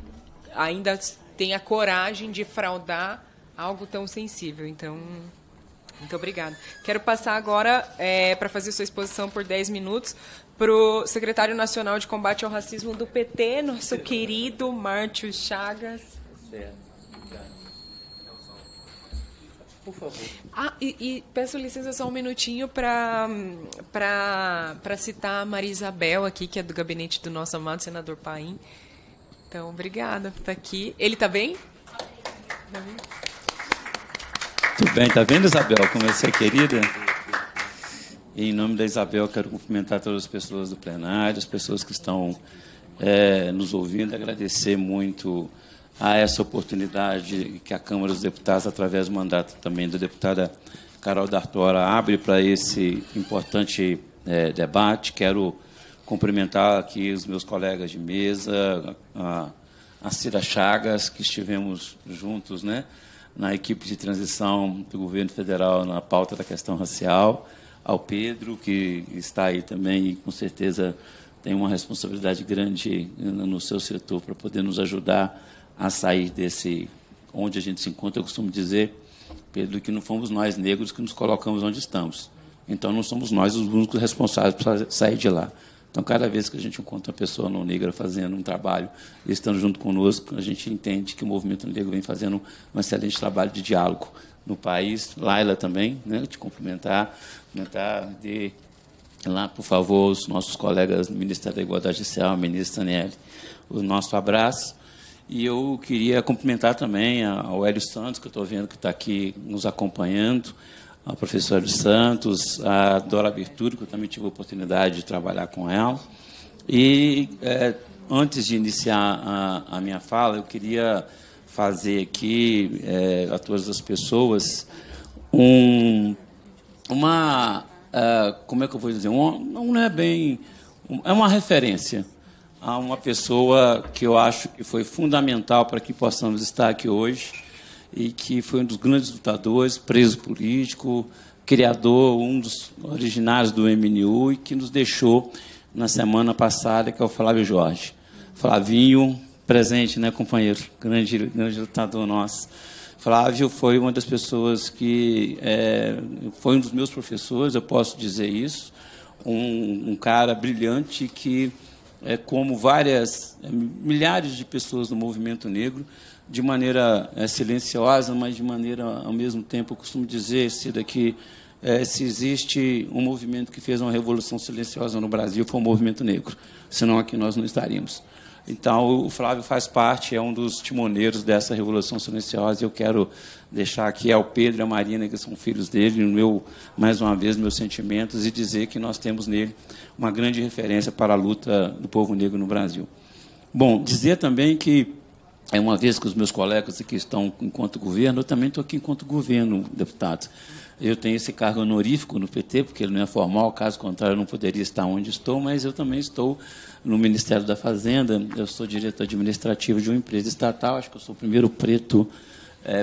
ainda têm a coragem de fraudar algo tão sensível. Então, muito obrigada. Quero passar agora, para fazer sua exposição por 10 minutos, para o secretário nacional de combate ao racismo do PT, nosso querido Márcio Chagas. Por favor. E peço licença só um minutinho para citar a Maria Isabel aqui, que é do gabinete do nosso amado senador Paim. Então, obrigada por estar aqui. Ele está bem? Tudo bem, está vendo, Isabel, como você é querida? E, em nome da Isabel, quero cumprimentar todas as pessoas do plenário, as pessoas que estão nos ouvindo, agradecer muito a essa oportunidade que a Câmara dos Deputados, através do mandato também da deputada Carol D'Artora, abre para esse importante debate. Quero cumprimentar aqui os meus colegas de mesa, a Cira Chagas, que estivemos juntos, né, na equipe de transição do governo federal na pauta da questão racial, ao Pedro, que está aí também e, com certeza, tem uma responsabilidade grande no seu setor para poder nos ajudar a sair desse, onde a gente se encontra. Eu costumo dizer, Pedro, que não fomos nós negros que nos colocamos onde estamos. Então, não somos nós os únicos responsáveis por sair de lá. Então, cada vez que a gente encontra uma pessoa não negra fazendo um trabalho e estando junto conosco, a gente entende que o movimento negro vem fazendo um excelente trabalho de diálogo no país. Laila também, né, te cumprimentar, de lá, por favor, os nossos colegas do Ministério da Igualdade Racial, a ministra Aniele, o nosso abraço. E eu queria cumprimentar também ao Hélio Santos, que eu estou vendo que está aqui nos acompanhando, ao professor Hélio Santos, a Dora Berturi, que eu também tive a oportunidade de trabalhar com ela. E, antes de iniciar a minha fala, eu queria fazer aqui, a todas as pessoas, como é que eu vou dizer? Não é bem... É uma referência a uma pessoa que eu acho que foi fundamental para que possamos estar aqui hoje e que foi um dos grandes lutadores, preso político, criador, um dos originários do MNU e que nos deixou na semana passada, que é o Flávio Jorge. Flavinho, presente, né, companheiro? Grande lutador nosso. Flávio foi uma das pessoas que foi um dos meus professores, eu posso dizer isso, um cara brilhante que, como milhares de pessoas do movimento negro, de maneira silenciosa, mas de maneira, ao mesmo tempo, eu costumo dizer, Cida, que se existe um movimento que fez uma revolução silenciosa no Brasil, foi o movimento negro, senão aqui nós não estaríamos. Então, o Flávio faz parte, é um dos timoneiros dessa revolução silenciosa, e eu quero deixar aqui ao Pedro e à Marina, que são filhos dele, mais uma vez, meus sentimentos, e dizer que nós temos nele uma grande referência para a luta do povo negro no Brasil. Bom, dizer também que uma vez que os meus colegas aqui estão enquanto governo, eu também estou aqui enquanto governo, deputado. Eu tenho esse cargo honorífico no PT, porque ele não é formal, caso contrário, eu não poderia estar onde estou, mas eu também estou no Ministério da Fazenda, eu sou diretor administrativo de uma empresa estatal, acho que eu sou o primeiro preto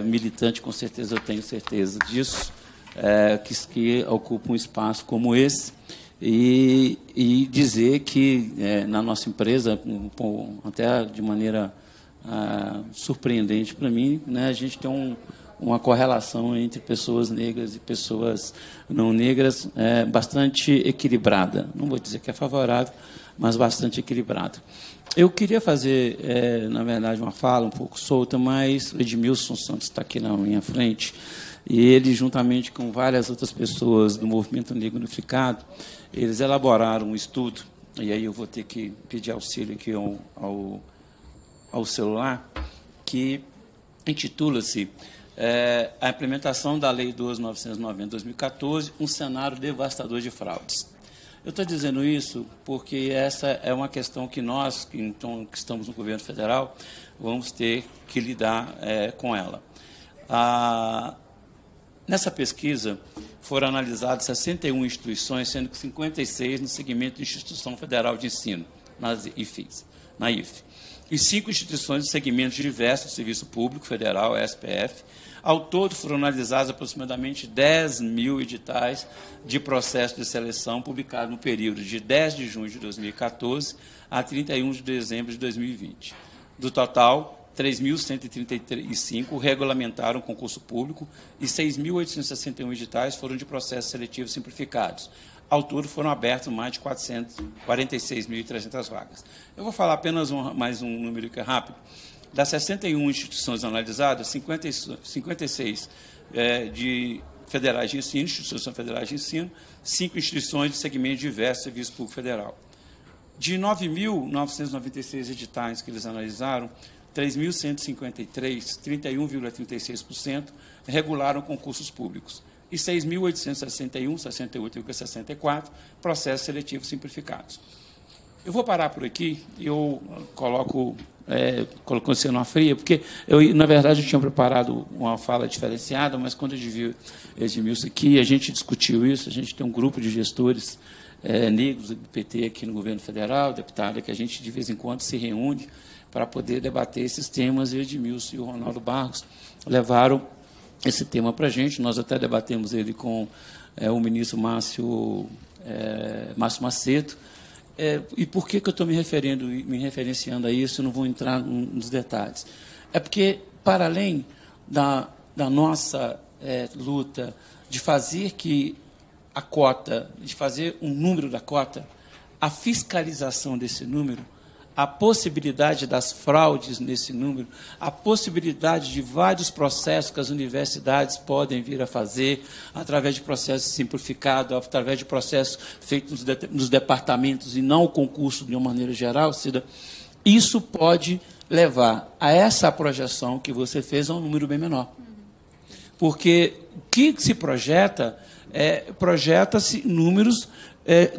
militante, com certeza eu tenho certeza disso, que ocupa um espaço como esse, e dizer que, na nossa empresa, até de maneira surpreendente para mim, né, a gente tem uma correlação entre pessoas negras e pessoas não negras bastante equilibrada. Não vou dizer que é favorável, mas bastante equilibrada. Eu queria fazer, na verdade, uma fala um pouco solta, mas o Edmilson Santos está aqui na minha frente, e ele, juntamente com várias outras pessoas do Movimento Negro Unificado, eles elaboraram um estudo, e aí eu vou ter que pedir auxílio aqui ao celular, que intitula-se a implementação da Lei 12.990 de 2014, um cenário devastador de fraudes. Eu estou dizendo isso porque essa é uma questão que nós, que estamos no governo federal, vamos ter que lidar com ela. Nessa pesquisa, foram analisadas 61 instituições, sendo que 56 no segmento de Instituição Federal de Ensino, na IFE, e 5 instituições de segmentos diversos do Serviço Público Federal, SPF. Ao todo, foram analisados aproximadamente 10 mil editais de processo de seleção publicados no período de 10 de junho de 2014 a 31 de dezembro de 2020. Do total, 3.135 regulamentaram o concurso público e 6.861 editais foram de processos seletivos simplificados. Ao todo, foram abertos mais de 46.300 vagas. Eu vou falar apenas mais um número que é rápido. Das 61 instituições analisadas, 56 de federais de ensino, instituições federais de ensino, 5 instituições de segmento diverso do Serviço Público Federal. De 9.996 editais que eles analisaram, 3.153, 31,36%, regularam concursos públicos e 6.861, 68,64%, processos seletivos simplificados. Eu vou parar por aqui e eu colocando você numa fria, porque, na verdade, eu tinha preparado uma fala diferenciada, mas quando eu vi Edmilson aqui, a gente discutiu isso, a gente tem um grupo de gestores negros do PT aqui no governo federal, deputada, que a gente, de vez em quando, se reúne para poder debater esses temas, e o Edmilson e o Ronaldo Barros levaram esse tema para a gente. Nós até debatemos ele com o ministro Márcio Macedo. E por que eu estou me referenciando a isso? Eu não vou entrar nos detalhes. É porque, para além da nossa luta de fazer a cota, de fazer um número da cota, a fiscalização desse número, a possibilidade das fraudes nesse número, a possibilidade de vários processos que as universidades podem vir a fazer, através de processos simplificados, através de processos feitos nos departamentos e não o concurso de uma maneira geral, isso pode levar a essa projeção que você fez a um número bem menor. Porque o que se projeta-se números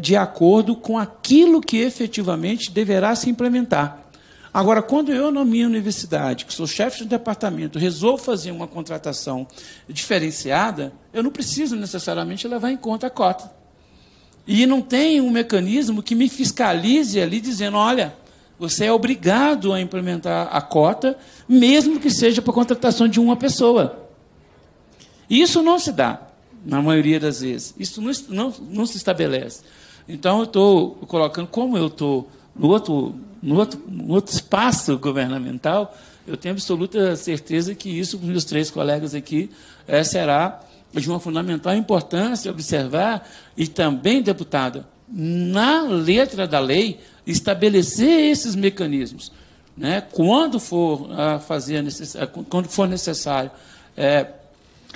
de acordo com aquilo que efetivamente deverá se implementar. Agora, quando eu, na minha universidade, que sou chefe de departamento, resolvo fazer uma contratação diferenciada, eu não preciso necessariamente levar em conta a cota. E não tem um mecanismo que me fiscalize ali, dizendo, olha, você é obrigado a implementar a cota, mesmo que seja para a contratação de uma pessoa. Isso não se dá. Na maioria das vezes. Isso não se estabelece. Então, eu estou colocando, como eu estou no outro espaço governamental, eu tenho absoluta certeza que isso, com os meus 3 colegas aqui, será de uma fundamental importância observar, e também, deputada, na letra da lei, estabelecer esses mecanismos. Né? Quando for necessário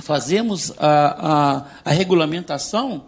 fazemos a regulamentação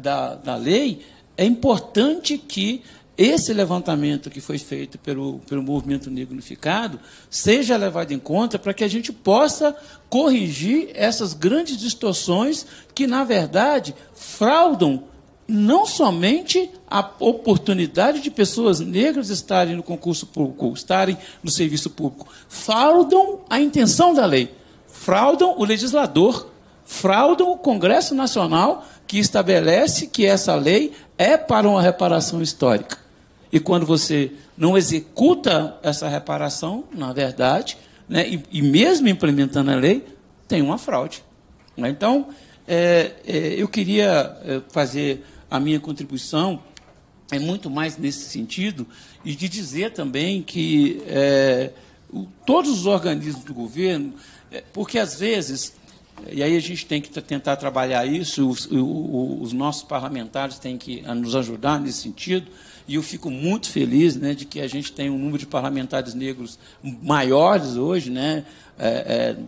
da lei, é importante que esse levantamento que foi feito pelo Movimento Negro Unificado seja levado em conta para que a gente possa corrigir essas grandes distorções que, na verdade, fraudam não somente a oportunidade de pessoas negras estarem no concurso público, estarem no serviço público, fraudam a intenção da lei, fraudam o legislador, fraudam o Congresso Nacional, que estabelece que essa lei é para uma reparação histórica. E quando você não executa essa reparação, na verdade, né, e mesmo implementando a lei, tem uma fraude. Então, eu queria fazer a minha contribuição muito mais nesse sentido, e de dizer também que todos os organismos do governo, porque às vezes, e aí a gente tem que tentar trabalhar isso, os nossos parlamentares têm que nos ajudar nesse sentido, e eu fico muito feliz, né, de que a gente tem um número de parlamentares negros maiores hoje, né,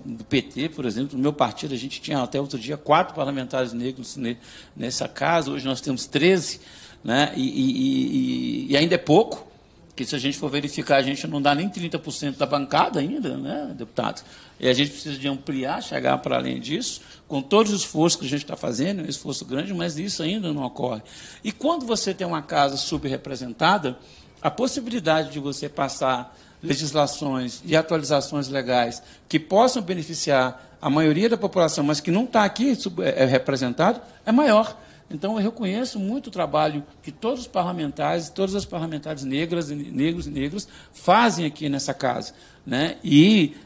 do PT, por exemplo, no meu partido, a gente tinha até outro dia 4 parlamentares negros nessa casa, hoje nós temos 13, né, e ainda é pouco, que se a gente for verificar, a gente não dá nem 30% da bancada ainda, né, deputados? E a gente precisa de ampliar, chegar para além disso, com todos os esforços que a gente está fazendo, um esforço grande, mas isso ainda não ocorre. E quando você tem uma casa subrepresentada, a possibilidade de você passar legislações e atualizações legais que possam beneficiar a maioria da população, mas que não está aqui representado, é maior. Então, eu reconheço muito o trabalho que todos os parlamentares, todas as parlamentares negros e negros fazem aqui nessa casa, né? E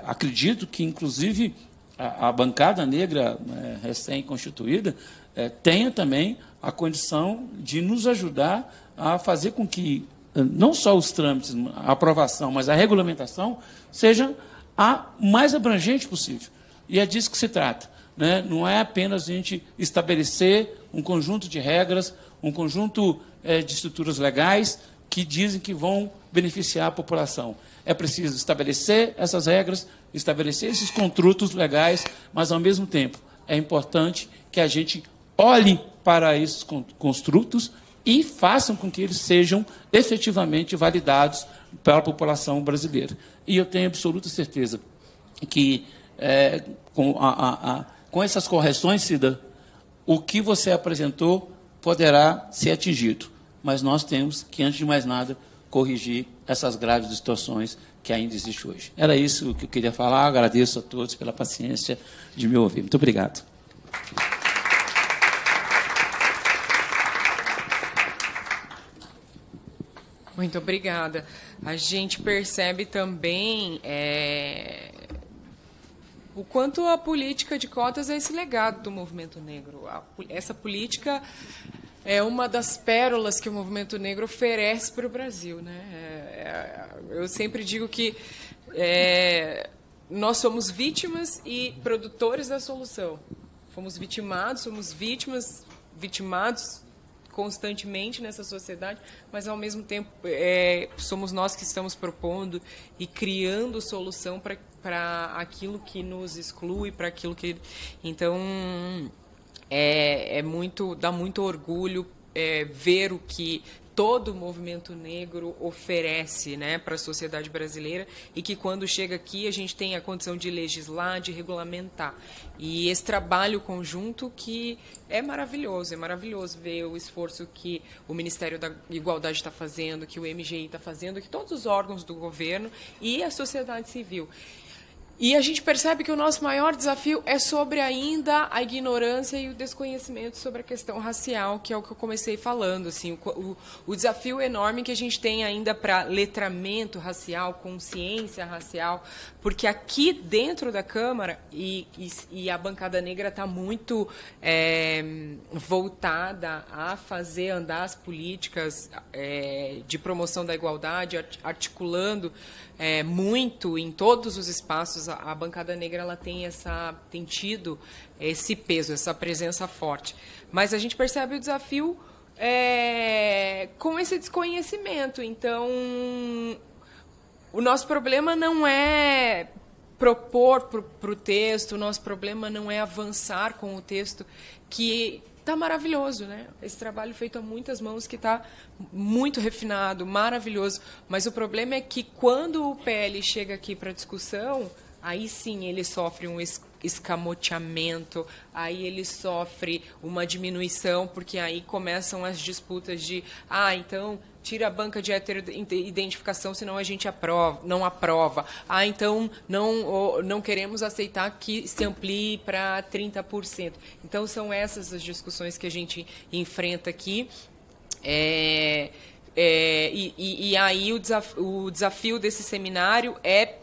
acredito que, inclusive, a bancada negra recém-constituída tenha também a condição de nos ajudar a fazer com que não só os trâmites, a aprovação, mas a regulamentação seja a mais abrangente possível. E é disso que se trata, né? Não é apenas a gente estabelecer um conjunto de regras, um conjunto de estruturas legais que dizem que vão beneficiar a população. É preciso estabelecer essas regras, estabelecer esses construtos legais, mas, ao mesmo tempo, é importante que a gente olhe para esses construtos e façam com que eles sejam efetivamente validados pela população brasileira. E eu tenho absoluta certeza que, com essas correções, Cida, o que você apresentou poderá ser atingido. Mas nós temos que, antes de mais nada, corrigir essas graves distorções que ainda existem hoje. Era isso que eu queria falar. Agradeço a todos pela paciência de me ouvir. Muito obrigado. Muito obrigada. A gente percebe também o quanto a política de cotas é esse legado do movimento negro. Essa política é uma das pérolas que o movimento negro oferece para o Brasil, né? Eu sempre digo que nós somos vítimas e produtores da solução. Fomos vitimados, somos vitimados constantemente nessa sociedade, mas, ao mesmo tempo, somos nós que estamos propondo e criando solução para aquilo que nos exclui, para aquilo que... Então, dá muito orgulho ver o que todo o movimento negro oferece, né, para a sociedade brasileira, e que, quando chega aqui, a gente tem a condição de legislar, de regulamentar. E esse trabalho conjunto que é maravilhoso ver o esforço que o Ministério da Igualdade está fazendo, que o MGI está fazendo, que todos os órgãos do governo e a sociedade civil. E a gente percebe que o nosso maior desafio é sobre ainda a ignorância e o desconhecimento sobre a questão racial, que é o que eu comecei falando. Assim, o desafio enorme que a gente tem ainda para letramento racial, consciência racial, porque aqui dentro da Câmara, e a bancada negra está muito voltada a fazer andar as políticas de promoção da igualdade, articulando muito em todos os espaços. A bancada negra ela tem tido esse peso, essa presença forte. Mas a gente percebe o desafio com esse desconhecimento. Então, o nosso problema não é propor para o texto, o nosso problema não é avançar com o texto, que está maravilhoso, né? Esse trabalho feito a muitas mãos, que está muito refinado, maravilhoso. Mas o problema é que, quando o PL chega aqui para discussão, aí sim ele sofre escamoteamento, aí ele sofre uma diminuição, porque aí começam as disputas de, então tira a banca de heteroidentificação, senão a gente não aprova. Então não queremos aceitar que se amplie para 30%. Então são essas as discussões que a gente enfrenta aqui. E aí o desafio desse seminário é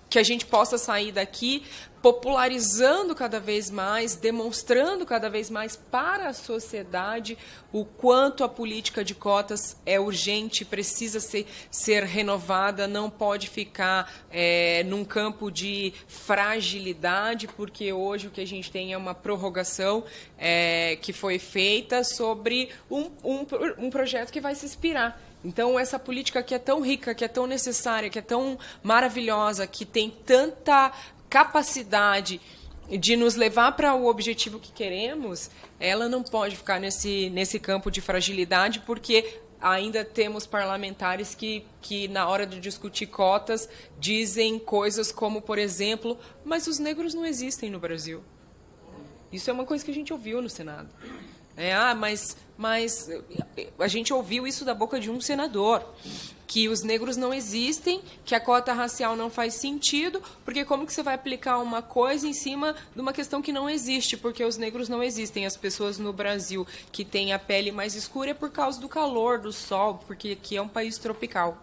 que a gente possa sair daqui popularizando cada vez mais, demonstrando cada vez mais para a sociedade o quanto a política de cotas é urgente, precisa ser renovada, não pode ficar num campo de fragilidade, porque hoje o que a gente tem é uma prorrogação que foi feita sobre um projeto que vai se expirar. Então, essa política que é tão rica, que é tão necessária, que é tão maravilhosa, que tem tanta capacidade de nos levar para o objetivo que queremos, ela não pode ficar nesse campo de fragilidade, porque ainda temos parlamentares que na hora de discutir cotas, dizem coisas como, por exemplo, mas os negros não existem no Brasil. Isso é uma coisa que a gente ouviu no Senado. Mas a gente ouviu isso da boca de um senador, que os negros não existem, que a cota racial não faz sentido, porque como que você vai aplicar uma coisa em cima de uma questão que não existe, porque os negros não existem. As pessoas no Brasil que têm a pele mais escura é por causa do calor, do sol, porque aqui é um país tropical.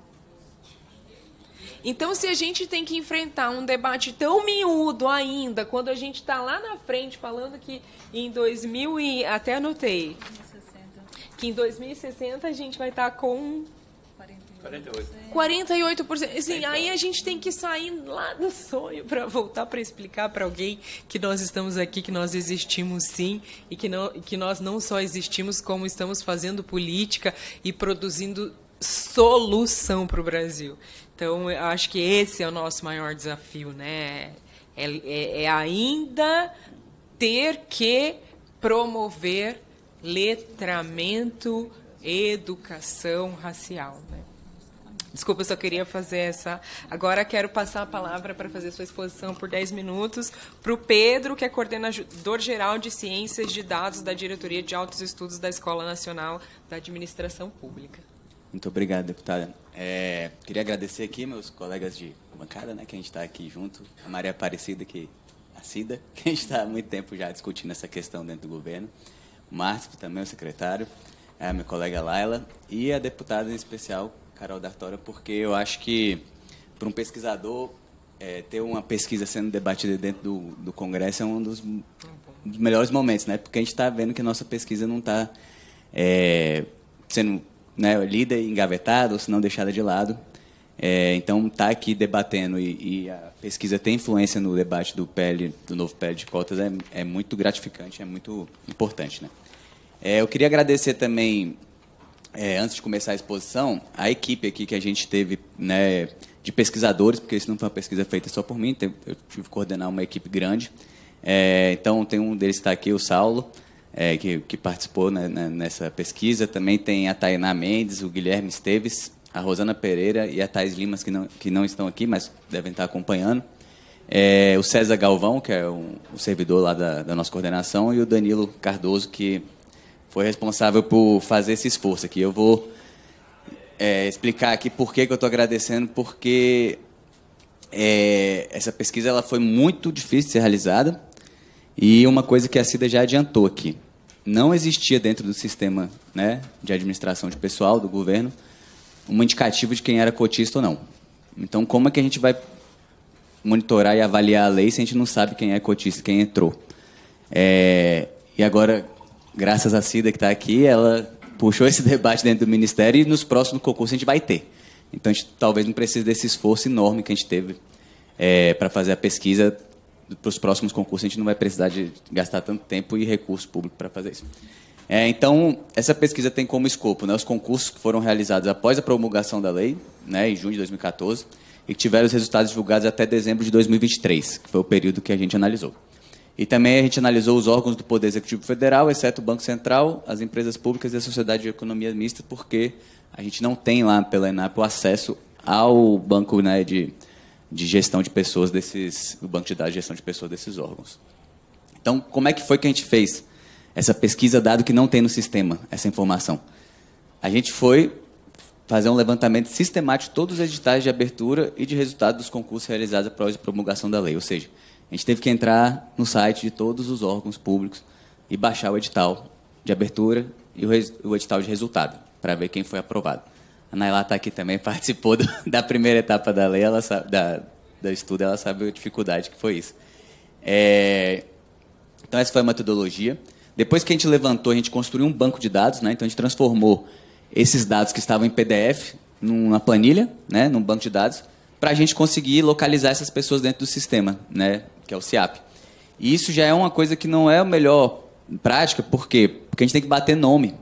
Então, se a gente tem que enfrentar um debate tão miúdo ainda, quando a gente está lá na frente falando que em 2000 e até anotei, que em 2060 a gente vai estar com 48%. Assim, aí a gente tem que sair lá do sonho para voltar para explicar para alguém que nós estamos aqui, que nós existimos sim, e que nós não só existimos, como estamos fazendo política e produzindo solução para o Brasil. Então, eu acho que esse é o nosso maior desafio, né? É ainda ter que promover letramento, educação racial, né? Desculpa, eu só queria fazer essa... Agora quero passar a palavra para fazer sua exposição por 10 minutos para o Pedro, que é coordenador geral de Ciências de Dados da Diretoria de Altos Estudos da Escola Nacional da Administração Pública. Muito obrigado, deputada. Queria agradecer aqui meus colegas de bancada, né, que a gente está aqui junto, a Maria Aparecida, a Cida, que a gente está há muito tempo já discutindo essa questão dentro do governo, o Márcio, também o secretário, a minha colega Laila, e a deputada em especial, Carol D'Artora, porque eu acho que, para um pesquisador, ter uma pesquisa sendo debatida dentro do Congresso é um dos melhores momentos, né, porque a gente está vendo que a nossa pesquisa não está sendo... lida e engavetada, ou se não deixada de lado. Então, estar aqui debatendo e a pesquisa tem influência no debate do novo PL de cotas é muito gratificante, é muito importante, né? Eu queria agradecer também, antes de começar a exposição, a equipe aqui que a gente teve, né, de pesquisadores, porque isso não foi uma pesquisa feita só por mim, eu tive que coordenar uma equipe grande. Então, tem um deles que está aqui, o Saulo, que participou, né, nessa pesquisa. Também tem a Tainá Mendes, o Guilherme Esteves, a Rosana Pereira e a Thais Limas, que não estão aqui, mas devem estar acompanhando. O César Galvão, que é o servidor lá da nossa coordenação, e o Danilo Cardoso, que foi responsável por fazer esse esforço aqui. Eu vou explicar aqui por que eu estou agradecendo, porque essa pesquisa ela foi muito difícil de ser realizada. E uma coisa que a Cida já adiantou aqui, não existia dentro do sistema, né, de administração de pessoal do governo um indicativo de quem era cotista ou não. Então, como é que a gente vai monitorar e avaliar a lei se a gente não sabe quem é cotista, quem entrou? E agora, graças à Cida que está aqui, ela puxou esse debate dentro do Ministério e nos próximos concursos a gente vai ter. Então, a gente talvez não precise desse esforço enorme que a gente teve para fazer a pesquisa. Para os próximos concursos, a gente não vai precisar de gastar tanto tempo e recurso público para fazer isso. Então, essa pesquisa tem como escopo, né, os concursos que foram realizados após a promulgação da lei, né, em junho de 2014, e que tiveram os resultados divulgados até dezembro de 2023, que foi o período que a gente analisou. E também a gente analisou os órgãos do Poder Executivo Federal, exceto o Banco Central, as empresas públicas e a Sociedade de Economia Mista, porque a gente não tem lá pela ENAP o acesso ao banco, né, de gestão de pessoas do banco de dados de gestão de pessoas desses órgãos. Então, como é que foi que a gente fez essa pesquisa, dado que não tem no sistema essa informação? A gente foi fazer um levantamento sistemático de todos os editais de abertura e de resultado dos concursos realizados após a promulgação da lei. Ou seja, a gente teve que entrar no site de todos os órgãos públicos e baixar o edital de abertura e o edital de resultado, para ver quem foi aprovado. A Nailá está aqui também, participou da primeira etapa da lei, ela sabe, do estudo, ela sabe a dificuldade que foi isso. Então, essa foi a metodologia. Depois que a gente levantou, a gente construiu um banco de dados, né? Então, a gente transformou esses dados que estavam em PDF numa planilha, né? Num banco de dados, para a gente conseguir localizar essas pessoas dentro do sistema, né? Que é o CIAP. E isso já é uma coisa que não é a melhor prática, por quê? Porque a gente tem que bater nome.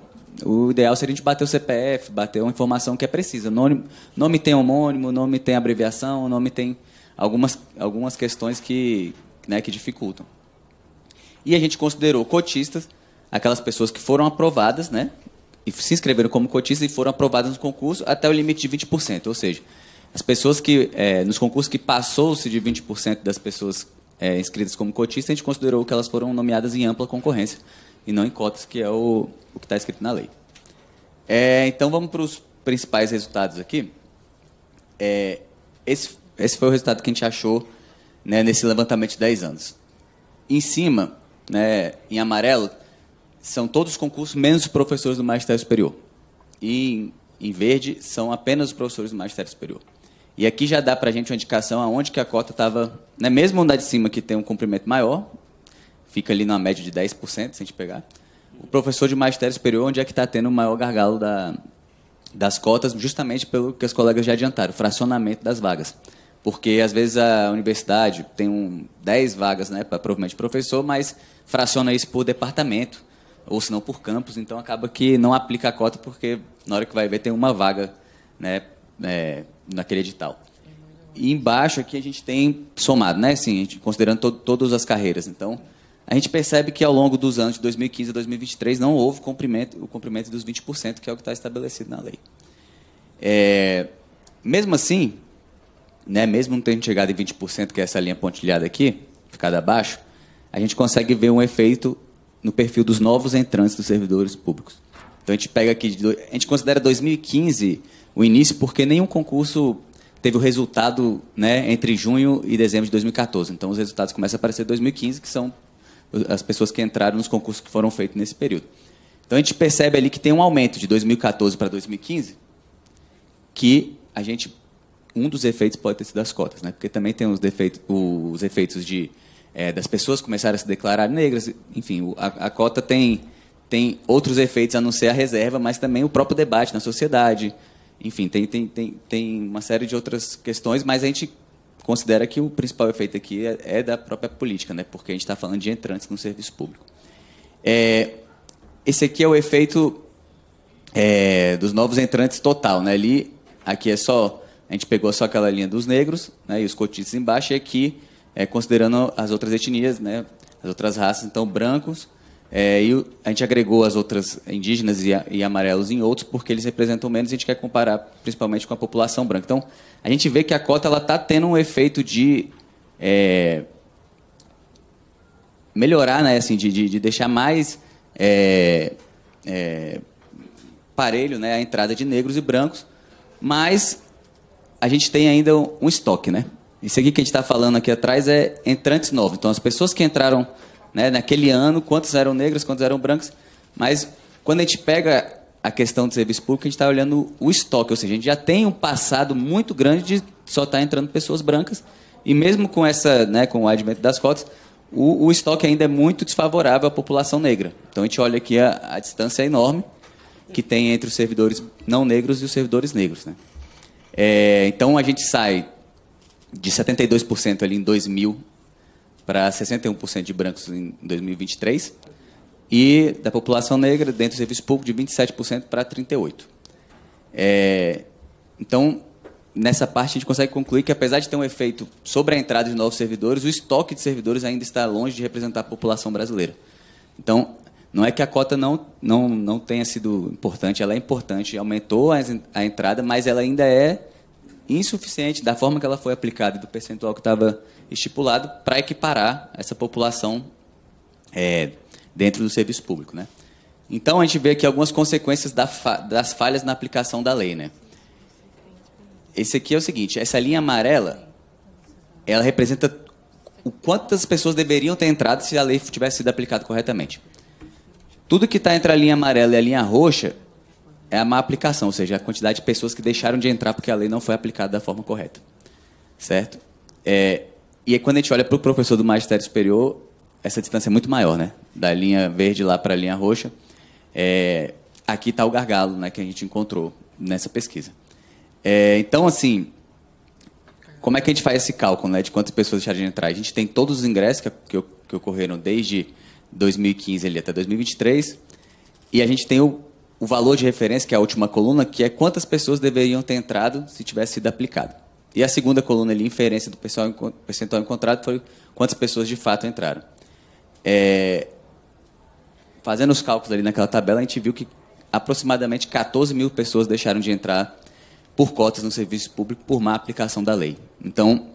O ideal seria a gente bater o CPF, bater uma informação que é precisa. Nome tem homônimo, nome tem abreviação, nome tem algumas questões que dificultam. E a gente considerou cotistas, aquelas pessoas que foram aprovadas, né, e se inscreveram como cotistas e foram aprovadas no concurso até o limite de 20%. Ou seja, as pessoas que, nos concursos que passou-se de 20% das pessoas inscritas como cotistas, a gente considerou que elas foram nomeadas em ampla concorrência e não em cotas, que é o que está escrito na lei. Então, vamos para os principais resultados aqui. Esse foi o resultado que a gente achou, né, nesse levantamento de 10 anos. Em cima, né, em amarelo, são todos os concursos, menos os professores do magistério superior. E em verde, são apenas os professores do magistério superior. E aqui já dá para a gente uma indicação aonde que a cota estava, né, mesmo onde de cima, que tem um comprimento maior, fica ali numa média de 10%, se a gente pegar. O professor de magistério superior, onde é que está tendo o maior gargalo das cotas, justamente pelo que os colegas já adiantaram, o fracionamento das vagas. Porque, às vezes, a universidade tem 10 vagas, né, para provavelmente professor, mas fraciona isso por departamento, ou se não por campus, então acaba que não aplica a cota, porque na hora que vai ver tem uma vaga, né, naquele edital. E embaixo aqui a gente tem somado, né, assim, considerando todas as carreiras. Então, a gente percebe que ao longo dos anos de 2015 a 2023 não houve o cumprimento dos 20%, que é o que está estabelecido na lei. Mesmo assim, né, mesmo não tendo chegado em 20%, que é essa linha pontilhada aqui, ficada abaixo, a gente consegue ver um efeito no perfil dos novos entrantes dos servidores públicos. Então, a gente pega aqui, a gente considera 2015 o início, porque nenhum concurso teve o resultado, né, entre junho e dezembro de 2014. Então, os resultados começam a aparecer em 2015, que são as pessoas que entraram nos concursos que foram feitos nesse período. Então, a gente percebe ali que tem um aumento de 2014 para 2015, que um dos efeitos pode ter sido as cotas, né? Porque também tem os efeitos das pessoas começarem a se declarar negras. Enfim, a cota tem outros efeitos a não ser a reserva, mas também o próprio debate na sociedade. Enfim, tem uma série de outras questões, mas a gente considera que o principal efeito aqui é da própria política, né? Porque a gente está falando de entrantes no serviço público. Esse aqui é o efeito dos novos entrantes total, né? Aqui a gente pegou só aquela linha dos negros, né, e os cotistas embaixo, e aqui, considerando as outras etnias, né, as outras raças, então, brancos, e a gente agregou as outras indígenas e amarelos em outros, porque eles representam menos, e a gente quer comparar principalmente com a população branca. Então, a gente vê que a cota está tendo um efeito de melhorar, né, assim, de deixar mais parelho, né, a entrada de negros e brancos, mas a gente tem ainda um estoque, né? Isso aqui que a gente está falando aqui atrás é entrantes novos. Então, as pessoas que entraram, né, naquele ano, quantos eram negros, quantos eram brancos, mas quando a gente pega a questão do serviço público, a gente está olhando o estoque, ou seja, a gente já tem um passado muito grande de só estar entrando pessoas brancas, e mesmo com com o advento das cotas, o estoque ainda é muito desfavorável à população negra. Então, a gente olha aqui a distância enorme que tem entre os servidores não negros e os servidores negros, né? Então, a gente sai de 72% ali em 2000 para 61% de brancos em 2023 e da população negra dentro do serviço público de 27% para 38%. Então, nessa parte, a gente consegue concluir que, apesar de ter um efeito sobre a entrada de novos servidores, o estoque de servidores ainda está longe de representar a população brasileira. Então, não é que a cota não tenha sido importante, ela é importante, aumentou a entrada, mas ela ainda é insuficiente da forma que ela foi aplicada e do percentual que estava estipulado para equiparar essa população dentro do serviço público, né? Então, a gente vê aqui algumas consequências das falhas na aplicação da lei, né? Esse aqui é o seguinte, essa linha amarela, ela representa o quantas pessoas deveriam ter entrado se a lei tivesse sido aplicada corretamente. Tudo que está entre a linha amarela e a linha roxa é a má aplicação, ou seja, a quantidade de pessoas que deixaram de entrar porque a lei não foi aplicada da forma correta. Certo? E aí, quando a gente olha para o professor do magistério superior, essa distância é muito maior, né? Da linha verde lá para a linha roxa. Aqui está o gargalo, né, que a gente encontrou nessa pesquisa. Então, assim, como é que a gente faz esse cálculo, né, de quantas pessoas deixaram de entrar? A gente tem todos os ingressos que ocorreram desde 2015 ali até 2023, e a gente tem o valor de referência, que é a última coluna, que é quantas pessoas deveriam ter entrado se tivesse sido aplicado. E a segunda coluna ali, inferência do percentual encontrado, foi quantas pessoas de fato entraram. Fazendo os cálculos ali naquela tabela, a gente viu que aproximadamente 14 mil pessoas deixaram de entrar por cotas no serviço público por má aplicação da lei. Então,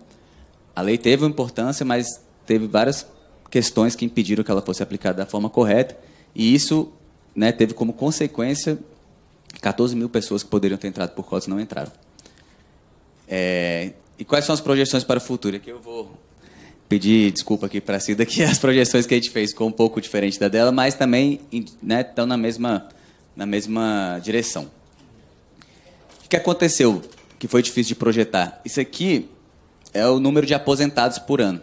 a lei teve uma importância, mas teve várias questões que impediram que ela fosse aplicada da forma correta, e isso, né, teve como consequência 14 mil pessoas que poderiam ter entrado por cotas não entraram. E quais são as projeções para o futuro? Aqui eu vou pedir desculpa aqui para a Cida, que as projeções que a gente fez ficou um pouco diferente da dela, mas também, né, estão na mesma direção. O que aconteceu que foi difícil de projetar? Isso aqui é o número de aposentados por ano.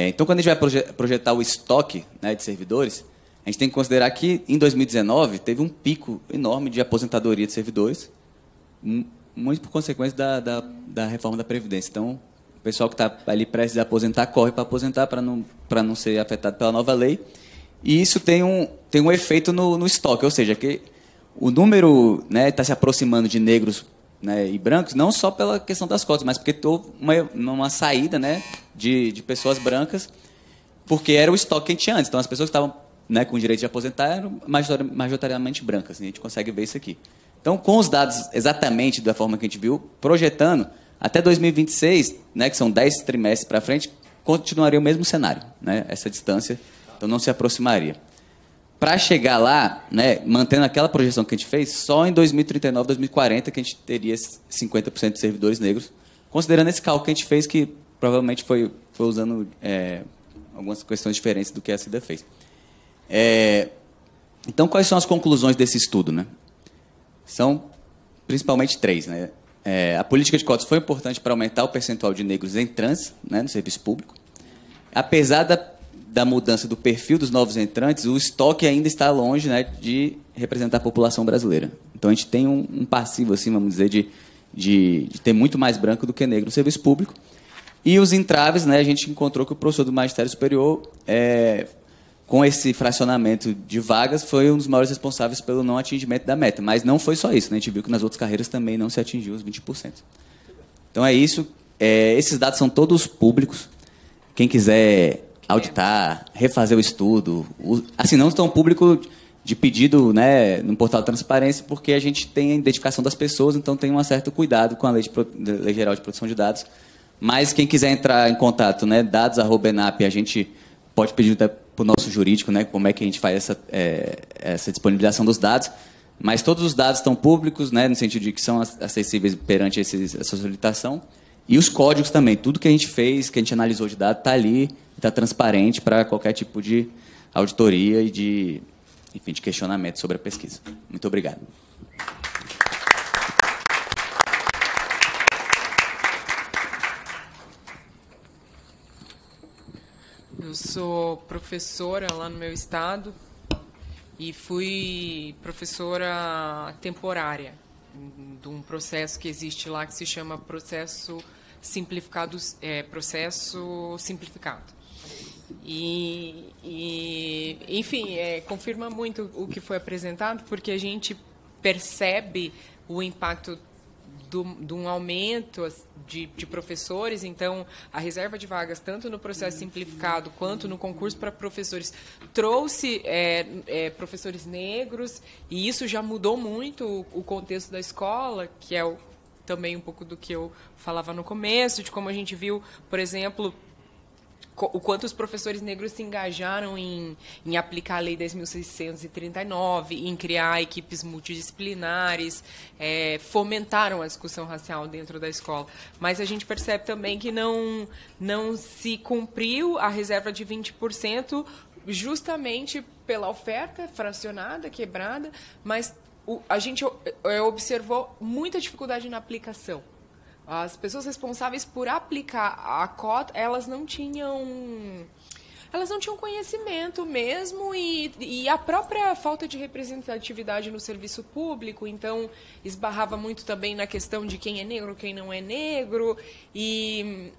Então, quando a gente vai projetar o estoque, né, de servidores, a gente tem que considerar que, em 2019, teve um pico enorme de aposentadoria de servidores, muito por consequência da reforma da Previdência. Então, o pessoal que está ali prestes a aposentar, corre para aposentar para não ser afetado pela nova lei. E isso tem um efeito no estoque, ou seja, que o número, né, está se aproximando de negros, né, e brancos, não só pela questão das cotas, mas porque houve uma saída, né, de pessoas brancas, porque era o estoque que a gente tinha antes. Então, as pessoas que estavam, né, com o direito de aposentar eram majoritariamente brancas. A gente consegue ver isso aqui. Então, com os dados exatamente da forma que a gente viu, projetando, até 2026, né, que são 10 trimestres para frente, continuaria o mesmo cenário, né, essa distância, então não se aproximaria. Para chegar lá, né, mantendo aquela projeção que a gente fez, só em 2039, 2040, que a gente teria 50% de servidores negros, considerando esse cálculo que a gente fez, que provavelmente foi usando algumas questões diferentes do que a Cida fez. Então, quais são as conclusões desse estudo, né? São principalmente 3, né? A política de cotas foi importante para aumentar o percentual de negros entrantes, né, no serviço público. Apesar da mudança do perfil dos novos entrantes, o estoque ainda está longe, né, de representar a população brasileira. Então, a gente tem um passivo, assim, vamos dizer, de ter muito mais branco do que negro no serviço público. E os entraves, né, a gente encontrou que o professor do magistério superior, com esse fracionamento de vagas, foi um dos maiores responsáveis pelo não atingimento da meta. Mas não foi só isso, né? A gente viu que nas outras carreiras também não se atingiu os 20%. Então, é isso. Esses dados são todos públicos. Quem quiser auditar, refazer o estudo, assim, não tão público de pedido, né, no portal de transparência, porque a gente tem a identificação das pessoas, então tem um certo cuidado com a Lei Geral de Proteção de Dados. Mas quem quiser entrar em contato, né, dados@enap, a gente pode pedir para o nosso jurídico, né, como é que a gente faz essa disponibilização dos dados. Mas todos os dados estão públicos, né, no sentido de que são acessíveis perante essa solicitação. E os códigos também, tudo que a gente fez, que a gente analisou de dados, está ali, está transparente para qualquer tipo de auditoria e de questionamento sobre a pesquisa. Muito obrigado. Eu sou professora lá no meu estado e fui professora temporária de um processo que existe lá que se chama processo simplificado. Enfim, confirma muito o que foi apresentado, porque a gente percebe o impacto de um aumento de professores. Então, a reserva de vagas, tanto no processo simplificado quanto no concurso para professores, trouxe professores negros, e isso já mudou muito o contexto da escola, que é também um pouco do que eu falava no começo, de como a gente viu, por exemplo, o quanto os professores negros se engajaram em aplicar a Lei 10.639, em criar equipes multidisciplinares, fomentaram a discussão racial dentro da escola. Mas a gente percebe também que não se cumpriu a reserva de 20%, justamente pela oferta fracionada, quebrada, mas a gente observou muita dificuldade na aplicação. As pessoas responsáveis por aplicar a cota, elas não tinham conhecimento mesmo e a própria falta de representatividade no serviço público, então esbarrava muito também na questão de quem é negro, quem não é negro, e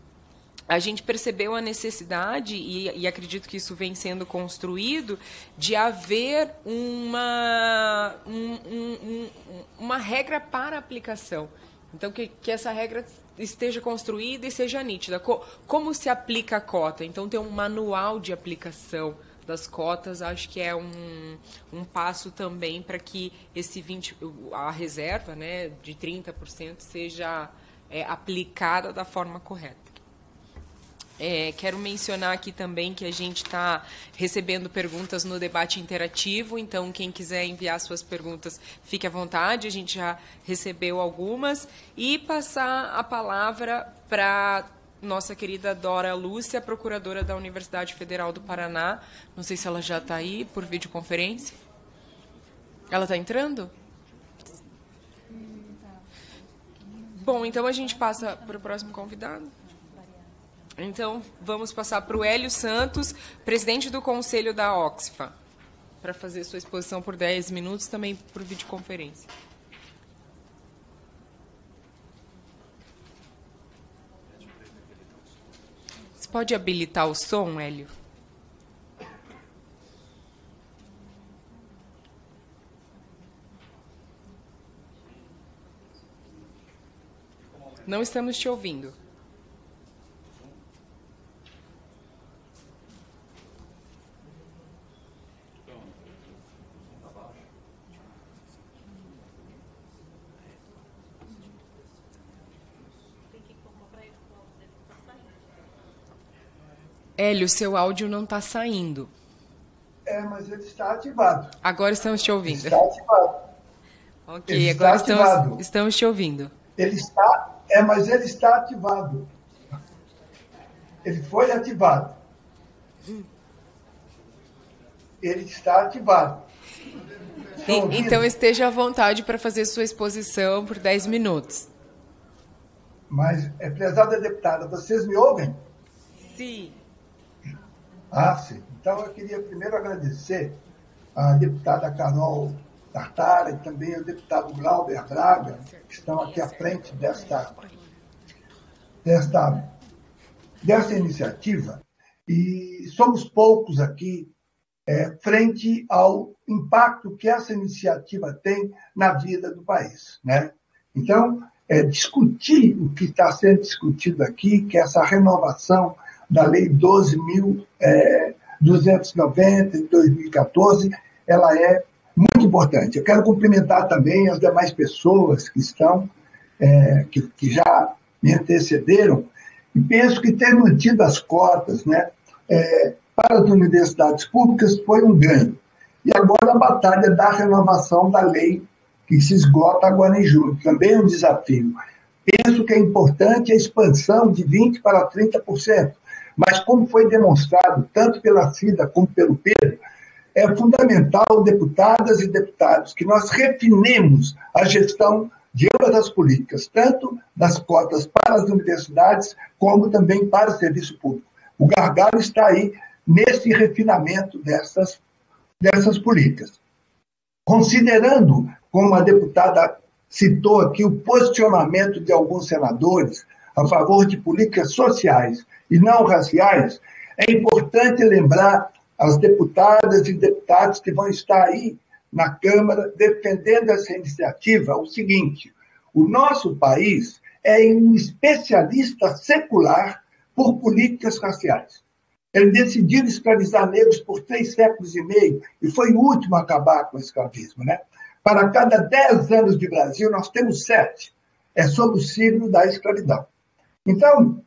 a gente percebeu a necessidade, e acredito que isso vem sendo construído, de haver uma regra para a aplicação. Então, que essa regra esteja construída e seja nítida. Como se aplica a cota? Então, ter um manual de aplicação das cotas, acho que é um passo também para que a reserva, né, de 30% seja aplicada da forma correta. Quero mencionar aqui também que a gente está recebendo perguntas no debate interativo, então quem quiser enviar suas perguntas, fique à vontade, a gente já recebeu algumas. E passar a palavra para nossa querida Dora Lúcia, procuradora da Universidade Federal do Paraná. Não sei se ela já está aí por videoconferência. Ela está entrando? Bom, então a gente passa para o próximo convidado. Então, vamos passar para o Hélio Santos, presidente do Conselho da Oxfam, para fazer sua exposição por 10 minutos, também por videoconferência. Você pode habilitar o som, Hélio? Não estamos te ouvindo. Hélio, seu áudio não está saindo. Mas ele está ativado. Agora estamos te ouvindo. Está ativado. Ok, ele agora está estamos te ouvindo. Mas ele está ativado. Ele foi ativado. Ele está ativado. Então esteja à vontade para fazer sua exposição por 10 minutos. Mas, prezada deputada, vocês me ouvem? Sim. Sim. Então, eu queria primeiro agradecer à deputada Carol Tartara e também ao deputado Glauber Braga, que estão aqui à frente desta iniciativa. E somos poucos aqui frente ao impacto que essa iniciativa tem na vida do país, né? Então, discutir o que está sendo discutido aqui, que é essa renovação da Lei 12.290, de 2014, ela é muito importante. Eu quero cumprimentar também as demais pessoas que estão, que já me antecederam, e penso que ter mantido as cotas, né, para as universidades públicas foi um ganho. E agora a batalha da renovação da lei, que se esgota agora em julho, também é um desafio. Penso que é importante a expansão de 20% para 30%, mas como foi demonstrado, tanto pela Cida como pelo Pedro, é fundamental, deputadas e deputados, que nós refinemos a gestão de ambas as políticas, tanto das cotas para as universidades, como também para o serviço público. O gargalo está aí nesse refinamento dessas políticas. Considerando, como a deputada citou aqui, o posicionamento de alguns senadores a favor de políticas sociais e não raciais, é importante lembrar às deputadas e deputados que vão estar aí na Câmara defendendo essa iniciativa o seguinte: o nosso país é um especialista secular por políticas raciais. Ele decidiu escravizar negros por 3 séculos e meio e foi o último a acabar com o escravismo, né? Para cada 10 anos de Brasil, nós temos 7. sob o signo da escravidão. Então,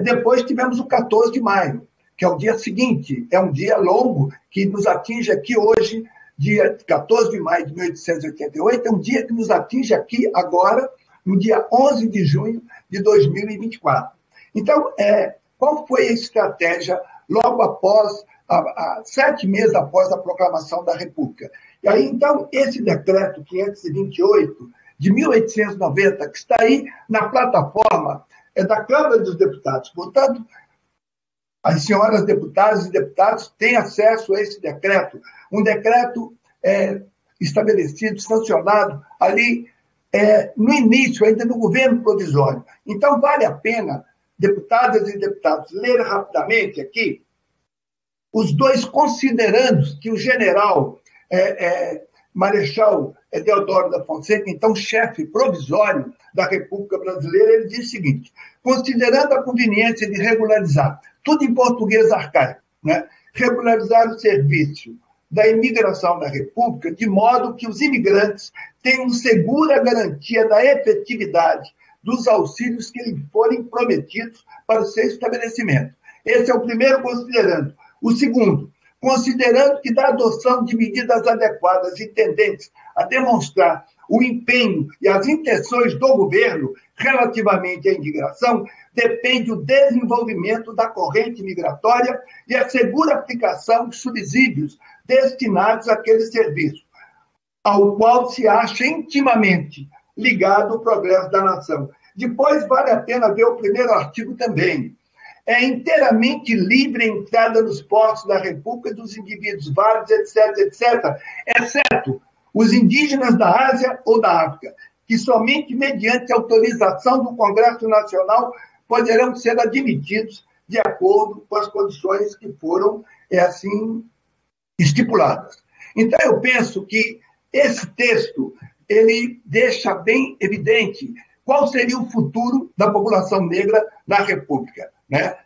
depois tivemos o 14 de maio, que é o dia seguinte, é um dia longo que nos atinge aqui hoje, dia 14 de maio de 1888, é um dia que nos atinge aqui agora, no dia 11 de junho de 2024. Então, qual foi a estratégia logo após, 7 meses após a proclamação da República? E aí, então, esse decreto 528 de 1890, que está aí na plataforma da Câmara dos Deputados, portanto, as senhoras deputadas e deputados têm acesso a esse decreto, um decreto estabelecido, sancionado ali no início, ainda no governo provisório. Então, vale a pena, deputadas e deputados, ler rapidamente aqui os 2 considerandos que o general Marechal Deodoro da Fonseca, então chefe provisório da República Brasileira, ele diz o seguinte: considerando a conveniência de regularizar, tudo em português arcaico, né? Regularizar o serviço da imigração da República, de modo que os imigrantes tenham segura garantia da efetividade dos auxílios que lhes forem prometidos para o seu estabelecimento. Esse é o primeiro considerando. O segundo, considerando que da adoção de medidas adequadas e tendentes a demonstrar o empenho e as intenções do governo relativamente à imigração, depende o desenvolvimento da corrente migratória e a segura aplicação de subsídios destinados àquele serviço, ao qual se acha intimamente ligado o progresso da nação. Depois, vale a pena ver o primeiro artigo também. É inteiramente livre a entrada nos portos da República dos indivíduos válidos, etc., exceto os indígenas da Ásia ou da África, que somente mediante autorização do Congresso Nacional poderão ser admitidos de acordo com as condições que foram, assim, estipuladas. Então, eu penso que esse texto, ele deixa bem evidente qual seria o futuro da população negra na República, né?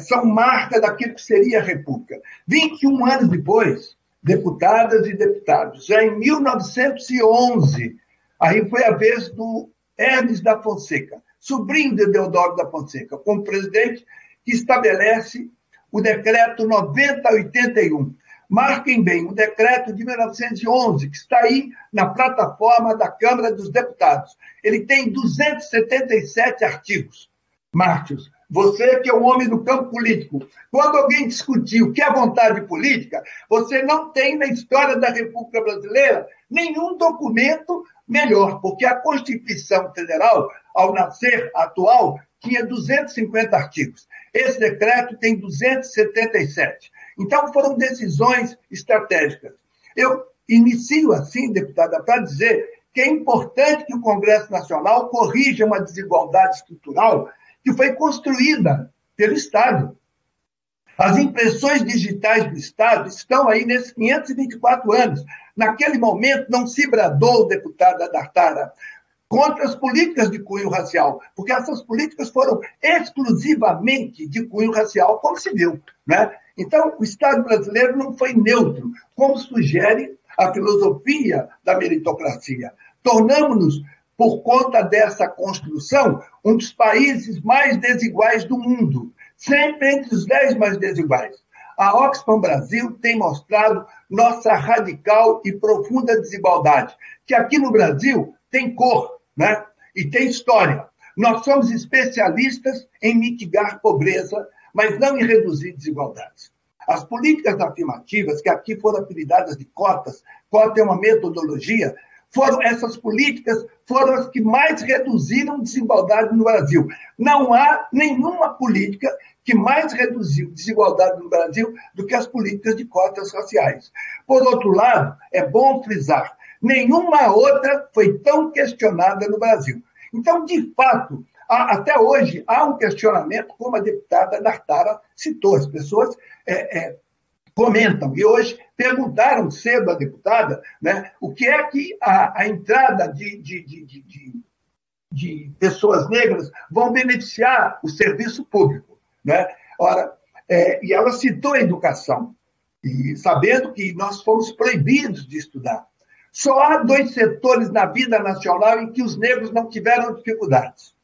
São marcas daquilo que seria a República. 21 anos depois, deputadas e deputados, já em 1911, aí foi a vez do Hermes da Fonseca, sobrinho de Deodoro da Fonseca, como presidente, que estabelece o decreto 9081. Marquem bem, o decreto de 1911, que está aí na plataforma da Câmara dos Deputados. Ele tem 277 artigos. Mártios, você que é um homem do campo político, quando alguém discutir o que é vontade política, você não tem na história da República Brasileira nenhum documento melhor, porque a Constituição Federal, ao nascer atual, tinha 250 artigos. Esse decreto tem 277. Então, foram decisões estratégicas. Eu inicio assim, deputada, para dizer que é importante que o Congresso Nacional corrija uma desigualdade estrutural que foi construída pelo Estado. As impressões digitais do Estado estão aí nesses 524 anos. Naquele momento, não se bradou, deputada Dartara, contra as políticas de cunho racial, porque essas políticas foram exclusivamente de cunho racial, como se viu, né? Então, o Estado brasileiro não foi neutro, como sugere a filosofia da meritocracia. Tornamos-nos, por conta dessa construção, um dos países mais desiguais do mundo, sempre entre os 10 mais desiguais. A Oxfam Brasil tem mostrado nossa radical e profunda desigualdade, que aqui no Brasil tem cor, né? E tem história. Nós somos especialistas em mitigar pobreza, mas não em reduzir desigualdades. As políticas afirmativas, que aqui foram apelidadas de cotas, cota é uma metodologia, essas políticas foram as que mais reduziram desigualdade no Brasil. Não há nenhuma política que mais reduziu desigualdade no Brasil do que as políticas de cotas raciais. Por outro lado, é bom frisar, nenhuma outra foi tão questionada no Brasil. Então, de fato, até hoje há um questionamento, como a deputada Dartara citou. As pessoas comentam, e hoje perguntaram cedo à deputada, né, o que é que a entrada de pessoas negras vão beneficiar o serviço público, né? Ora, e ela citou a educação, e sabendo que nós fomos proibidos de estudar. Só há dois setores na vida nacional em que os negros não tiveram dificuldades.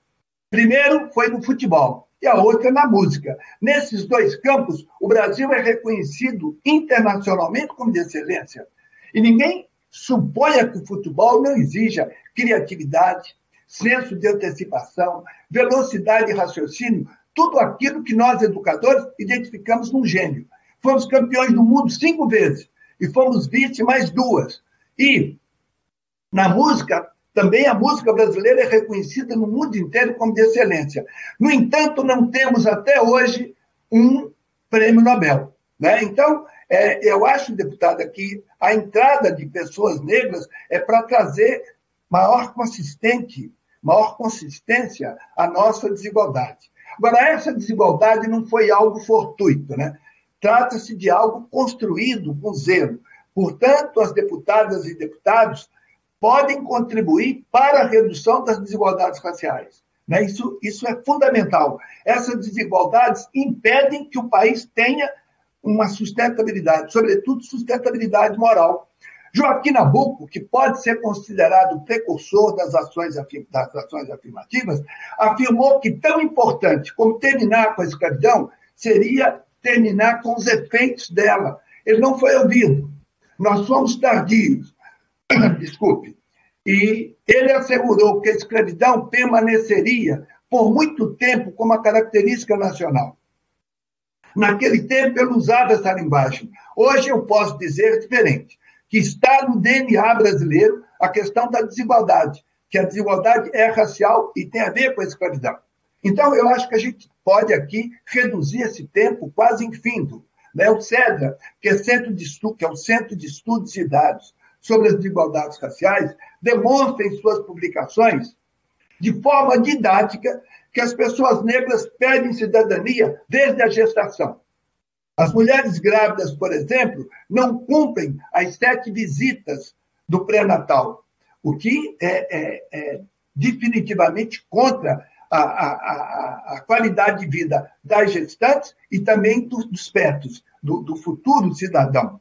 Primeiro foi no futebol e a outra na música. Nesses dois campos, o Brasil é reconhecido internacionalmente como de excelência. E ninguém suponha que o futebol não exija criatividade, senso de antecipação, velocidade de raciocínio, tudo aquilo que nós, educadores, identificamos num gênio. Fomos campeões do mundo 5 vezes e fomos vice mais 2. E na música, também a música brasileira é reconhecida no mundo inteiro como de excelência. No entanto, não temos até hoje um prêmio Nobel, né? Então, eu acho, deputada, que a entrada de pessoas negras é para trazer maior consistência à nossa desigualdade. Agora, essa desigualdade não foi algo fortuito, né? Trata-se de algo construído com zelo. Portanto, as deputadas e deputados podem contribuir para a redução das desigualdades raciais, né? Isso é fundamental. Essas desigualdades impedem que o país tenha uma sustentabilidade, sobretudo sustentabilidade moral. Joaquim Nabuco, que pode ser considerado o precursor das ações afirmativas, afirmou que tão importante como terminar com a escravidão seria terminar com os efeitos dela. Ele não foi ouvido. Nós somos tardios. Desculpe. E ele assegurou que a escravidão permaneceria por muito tempo como uma característica nacional. Naquele tempo, ele usava essa linguagem. Hoje, eu posso dizer diferente, que está no DNA brasileiro a questão da desigualdade, que a desigualdade é racial e tem a ver com a escravidão. Então, eu acho que a gente pode aqui reduzir esse tempo quase infindo, né? O CEDRA, que é o Centro de Estudos e Dados sobre as Desigualdades Raciais, demonstra em suas publicações, de forma didática, que as pessoas negras perdem cidadania desde a gestação. As mulheres grávidas, por exemplo, não cumprem as 7 visitas do pré-natal, o que é definitivamente contra a qualidade de vida das gestantes e também dos fetos, do futuro cidadão.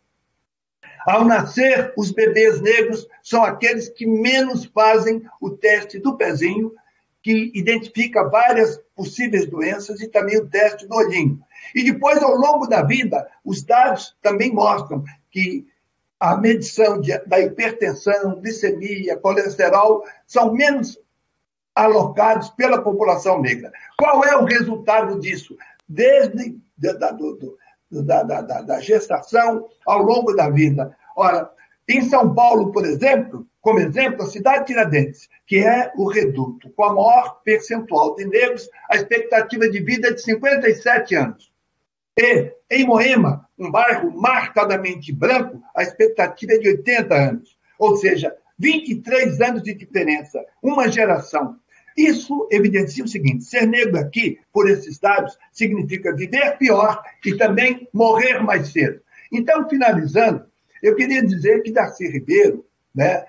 Ao nascer, os bebês negros são aqueles que menos fazem o teste do pezinho, que identifica várias possíveis doenças, e também o teste do olhinho. E depois, ao longo da vida, os dados também mostram que a medição da hipertensão, glicemia, colesterol, são menos alocados pela população negra. Qual é o resultado disso? Desde da gestação ao longo da vida. Ora, em São Paulo, por exemplo, como exemplo, a cidade de Tiradentes, que é o reduto com a maior percentual de negros, a expectativa de vida é de 57 anos. E, em Moema, um bairro marcadamente branco, a expectativa é de 80 anos. Ou seja, 23 anos de diferença, uma geração. Isso evidencia o seguinte: ser negro aqui, por esses dados, significa viver pior e também morrer mais cedo. Então, finalizando, eu queria dizer que Darcy Ribeiro, né,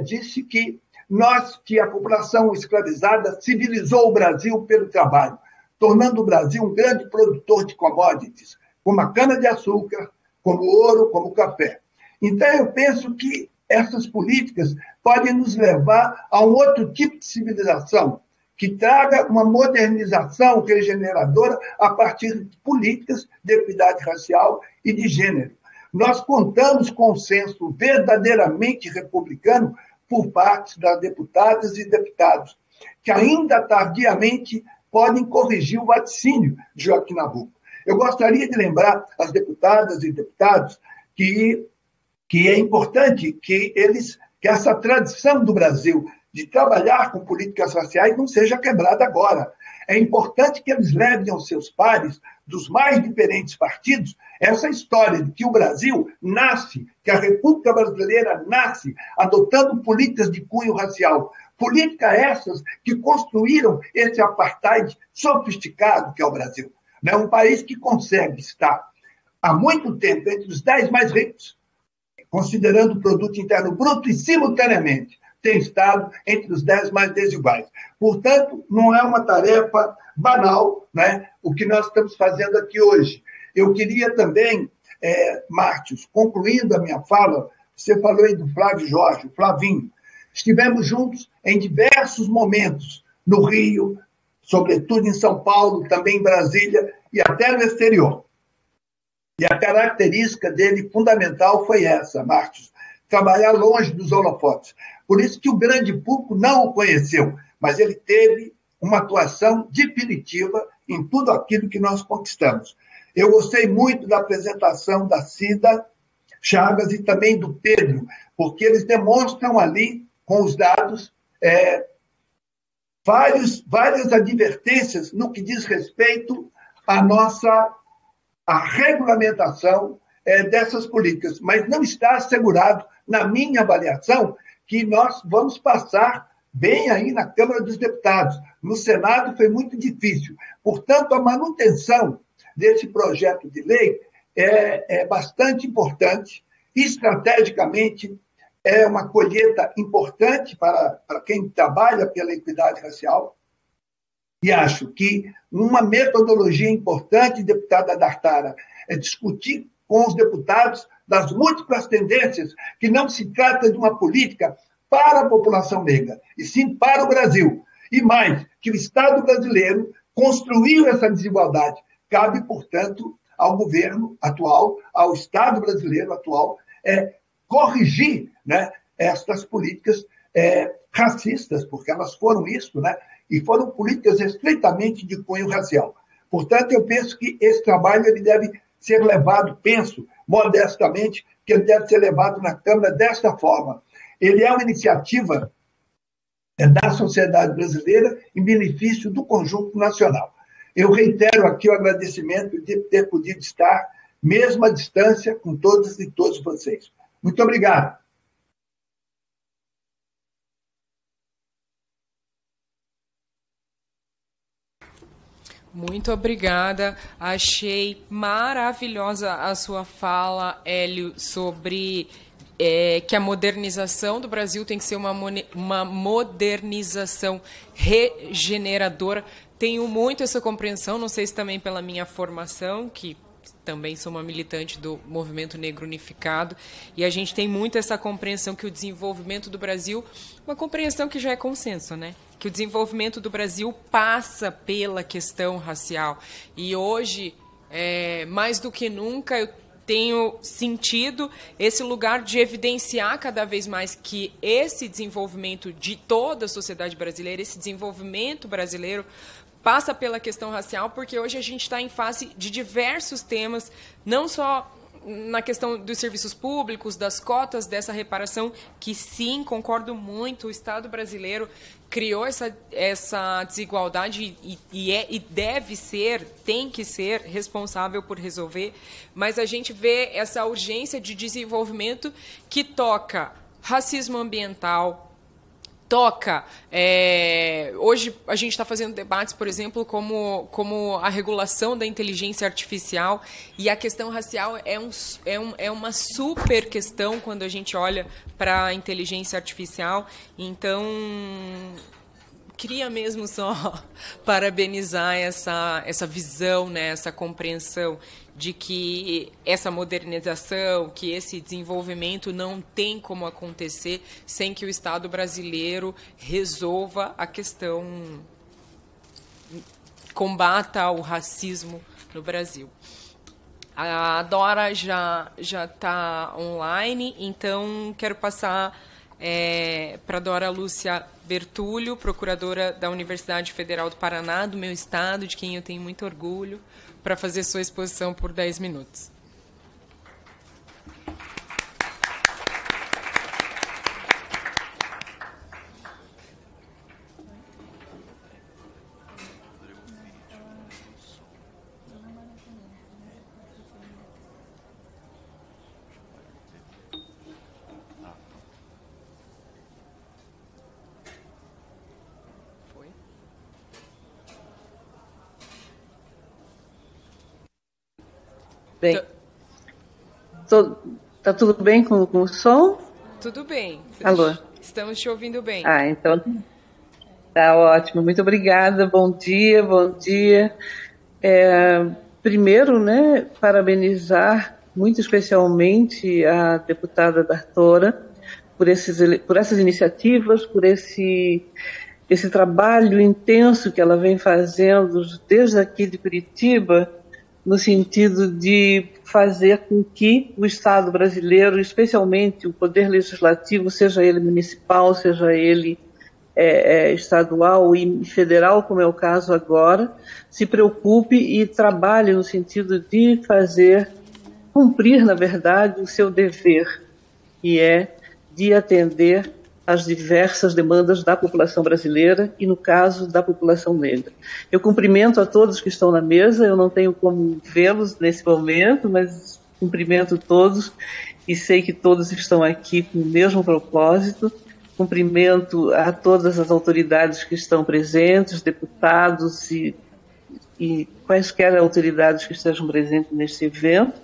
disse que a população escravizada civilizou o Brasil pelo trabalho, tornando o Brasil um grande produtor de commodities, como a cana-de-açúcar, como o ouro, como o café. Então, eu penso que essas políticas podem nos levar a um outro tipo de civilização, que traga uma modernização regeneradora a partir de políticas de equidade racial e de gênero. Nós contamos com um senso verdadeiramente republicano por parte das deputadas e deputados, que ainda tardiamente podem corrigir o vaticínio de Joaquim Nabuco. Eu gostaria de lembrar às deputadas e deputados que é importante que essa tradição do Brasil de trabalhar com políticas raciais não seja quebrada agora. É importante que eles levem aos seus pares, dos mais diferentes partidos, essa história de que o Brasil nasce, que a República Brasileira nasce adotando políticas de cunho racial. Políticas essas que construíram esse apartheid sofisticado que é o Brasil. É um país que consegue estar há muito tempo entre os 10 mais ricos, considerando o produto interno bruto, e simultaneamente tem estado entre os 10 mais desiguais. Portanto, não é uma tarefa banal, né, o que nós estamos fazendo aqui hoje. Eu queria também, Mártios, concluindo a minha fala, Você falou aí do Flávio Jorge, o Flavinho. Estivemos juntos em diversos momentos, no Rio, sobretudo em São Paulo, também em Brasília e até no exterior. E a característica dele fundamental foi essa, Marcos, trabalhar longe dos holofotes. Por isso que o grande público não o conheceu, mas ele teve uma atuação definitiva em tudo aquilo que nós conquistamos. Eu gostei muito da apresentação da Cida Chagas e também do Pedro, porque eles demonstram ali, com os dados, várias advertências no que diz respeito à regulamentação dessas políticas, mas não está assegurado, na minha avaliação, que nós vamos passar bem aí na Câmara dos Deputados. No Senado foi muito difícil. Portanto, a manutenção desse projeto de lei é bastante importante. Estrategicamente, é uma colheita importante para quem trabalha pela equidade racial. E acho que uma metodologia importante, deputada Dartara, é discutir com os deputados das múltiplas tendências, que não se trata de uma política para a população negra, e sim para o Brasil. E mais, que o Estado brasileiro construiu essa desigualdade. Cabe, portanto, ao governo atual, ao Estado brasileiro atual, corrigir, né, estas políticas racistas, porque elas foram isso, né, e foram políticas estritamente de cunho racial. Portanto, eu penso que esse trabalho ele deve ser levado, penso modestamente, que ele deve ser levado na Câmara desta forma. Ele é uma iniciativa da sociedade brasileira em benefício do conjunto nacional. Eu reitero aqui o agradecimento de ter podido estar, mesmo à distância, com todas e todos vocês. Muito obrigado. Muito obrigada. Achei maravilhosa a sua fala, Hélio, sobre que a modernização do Brasil tem que ser uma modernização regeneradora. Tenho muito essa compreensão, não sei se também pela minha formação, que também sou uma militante do Movimento Negro Unificado, e a gente tem muito essa compreensão que o desenvolvimento do Brasil, uma compreensão que já é consenso, né? Que o desenvolvimento do Brasil passa pela questão racial. E hoje, mais do que nunca, eu tenho sentido esse lugar de evidenciar cada vez mais que esse desenvolvimento de toda a sociedade brasileira, esse desenvolvimento brasileiro, passa pela questão racial, porque hoje a gente está em face de diversos temas, não só na questão dos serviços públicos, das cotas, dessa reparação, que sim, concordo muito, o Estado brasileiro criou essa desigualdade e deve ser, tem que ser responsável por resolver, mas a gente vê essa urgência de desenvolvimento que toca racismo ambiental, toca. Hoje a gente está fazendo debates, por exemplo, como a regulação da inteligência artificial, e a questão racial é uma super questão quando a gente olha para a inteligência artificial. Então, queria mesmo só parabenizar essa visão, né, essa compreensão de que essa modernização, que esse desenvolvimento não tem como acontecer sem que o Estado brasileiro resolva a questão, combata o racismo no Brasil. A Dora já está online, então quero passar para a Dora Lúcia Bertulho, procuradora da Universidade Federal do Paraná, do meu estado, de quem eu tenho muito orgulho, para fazer sua exposição por 10 minutos. Bem, tá tudo bem com o som? Tudo bem. Alô? Estamos te ouvindo bem. Então tá ótimo. Muito obrigada. Bom dia, bom dia. Primeiro, né, parabenizar muito especialmente a deputada Dartora, por essas iniciativas, por esse trabalho intenso que ela vem fazendo desde aqui de Curitiba, no sentido de fazer com que o Estado brasileiro, especialmente o poder legislativo, seja ele municipal, seja ele estadual e federal, como é o caso agora, se preocupe e trabalhe no sentido de cumprir, na verdade, o seu dever, que é de atender às diversas demandas da população brasileira e, no caso, da população negra. Eu cumprimento a todos que estão na mesa, eu não tenho como vê-los nesse momento, mas cumprimento todos e sei que todos estão aqui com o mesmo propósito. Cumprimento a todas as autoridades que estão presentes, deputados e quaisquer autoridades que estejam presentes neste evento.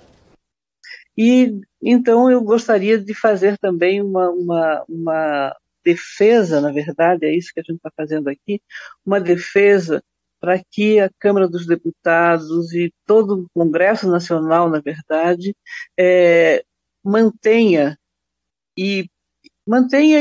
E então eu gostaria de fazer também uma defesa, na verdade, é isso que a gente está fazendo aqui, uma defesa para que a Câmara dos Deputados e todo o Congresso Nacional, na verdade, mantenha e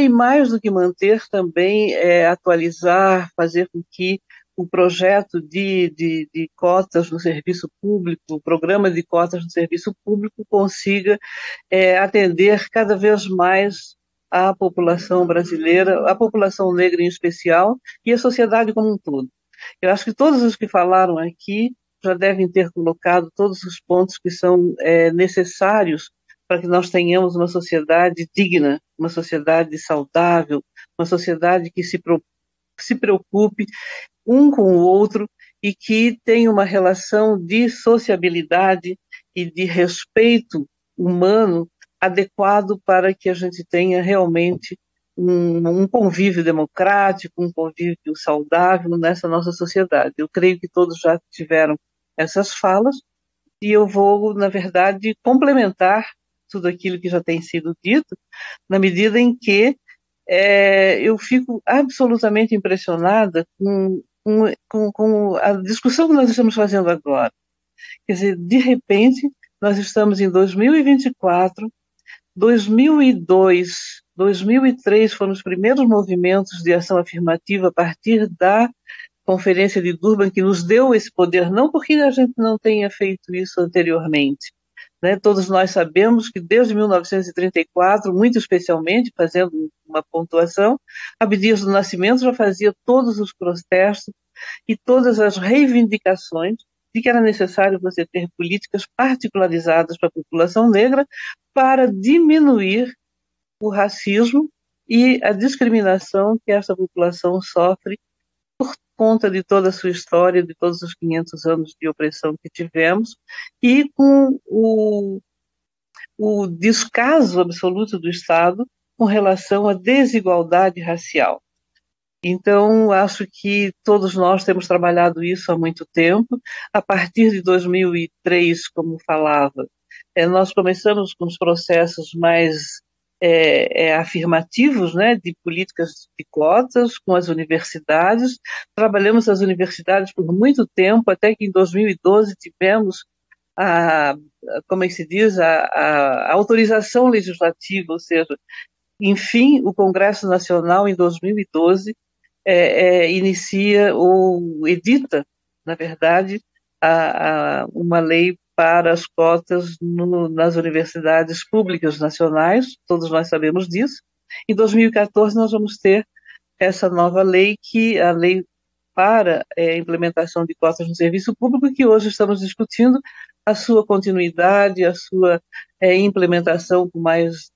mais do que manter também atualizar, fazer com que o projeto de cotas no serviço público, o programa de cotas no serviço público consiga atender cada vez mais a população brasileira, a população negra em especial e a sociedade como um todo. Eu acho que todos os que falaram aqui já devem ter colocado todos os pontos que são necessários para que nós tenhamos uma sociedade digna, uma sociedade saudável, uma sociedade que se preocupe um com o outro e que tenha uma relação de sociabilidade e de respeito humano adequado para que a gente tenha realmente um convívio democrático, um convívio saudável nessa nossa sociedade. Eu creio que todos já tiveram essas falas e eu vou, na verdade, complementar tudo aquilo que já tem sido dito, na medida em que eu fico absolutamente impressionada com a discussão que nós estamos fazendo agora. Quer dizer, de repente, nós estamos em 2024, 2002, 2003 foram os primeiros movimentos de ação afirmativa a partir da Conferência de Durban, que nos deu esse poder, não porque a gente não tenha feito isso anteriormente, né? Todos nós sabemos que desde 1934, muito especialmente, fazendo uma pontuação, Abdias do Nascimento já fazia todos os protestos e todas as reivindicações de que era necessário você ter políticas particularizadas para a população negra para diminuir o racismo e a discriminação que essa população sofre por conta de toda a sua história, de todos os 500 anos de opressão que tivemos, e com o descaso absoluto do Estado com relação à desigualdade racial. Então, acho que todos nós temos trabalhado isso há muito tempo. A partir de 2003, como falava, nós começamos com os processos mais afirmativos, né, de políticas de cotas com as universidades. Trabalhamos as universidades por muito tempo, até que em 2012 tivemos como é que se diz, a autorização legislativa, ou seja, enfim, o Congresso Nacional em 2012 inicia ou edita, na verdade, uma lei para as cotas nas universidades públicas nacionais, todos nós sabemos disso. Em 2014 nós vamos ter essa nova lei, que a lei para a implementação de cotas no serviço público, que hoje estamos discutindo a sua continuidade, a sua implementação com mais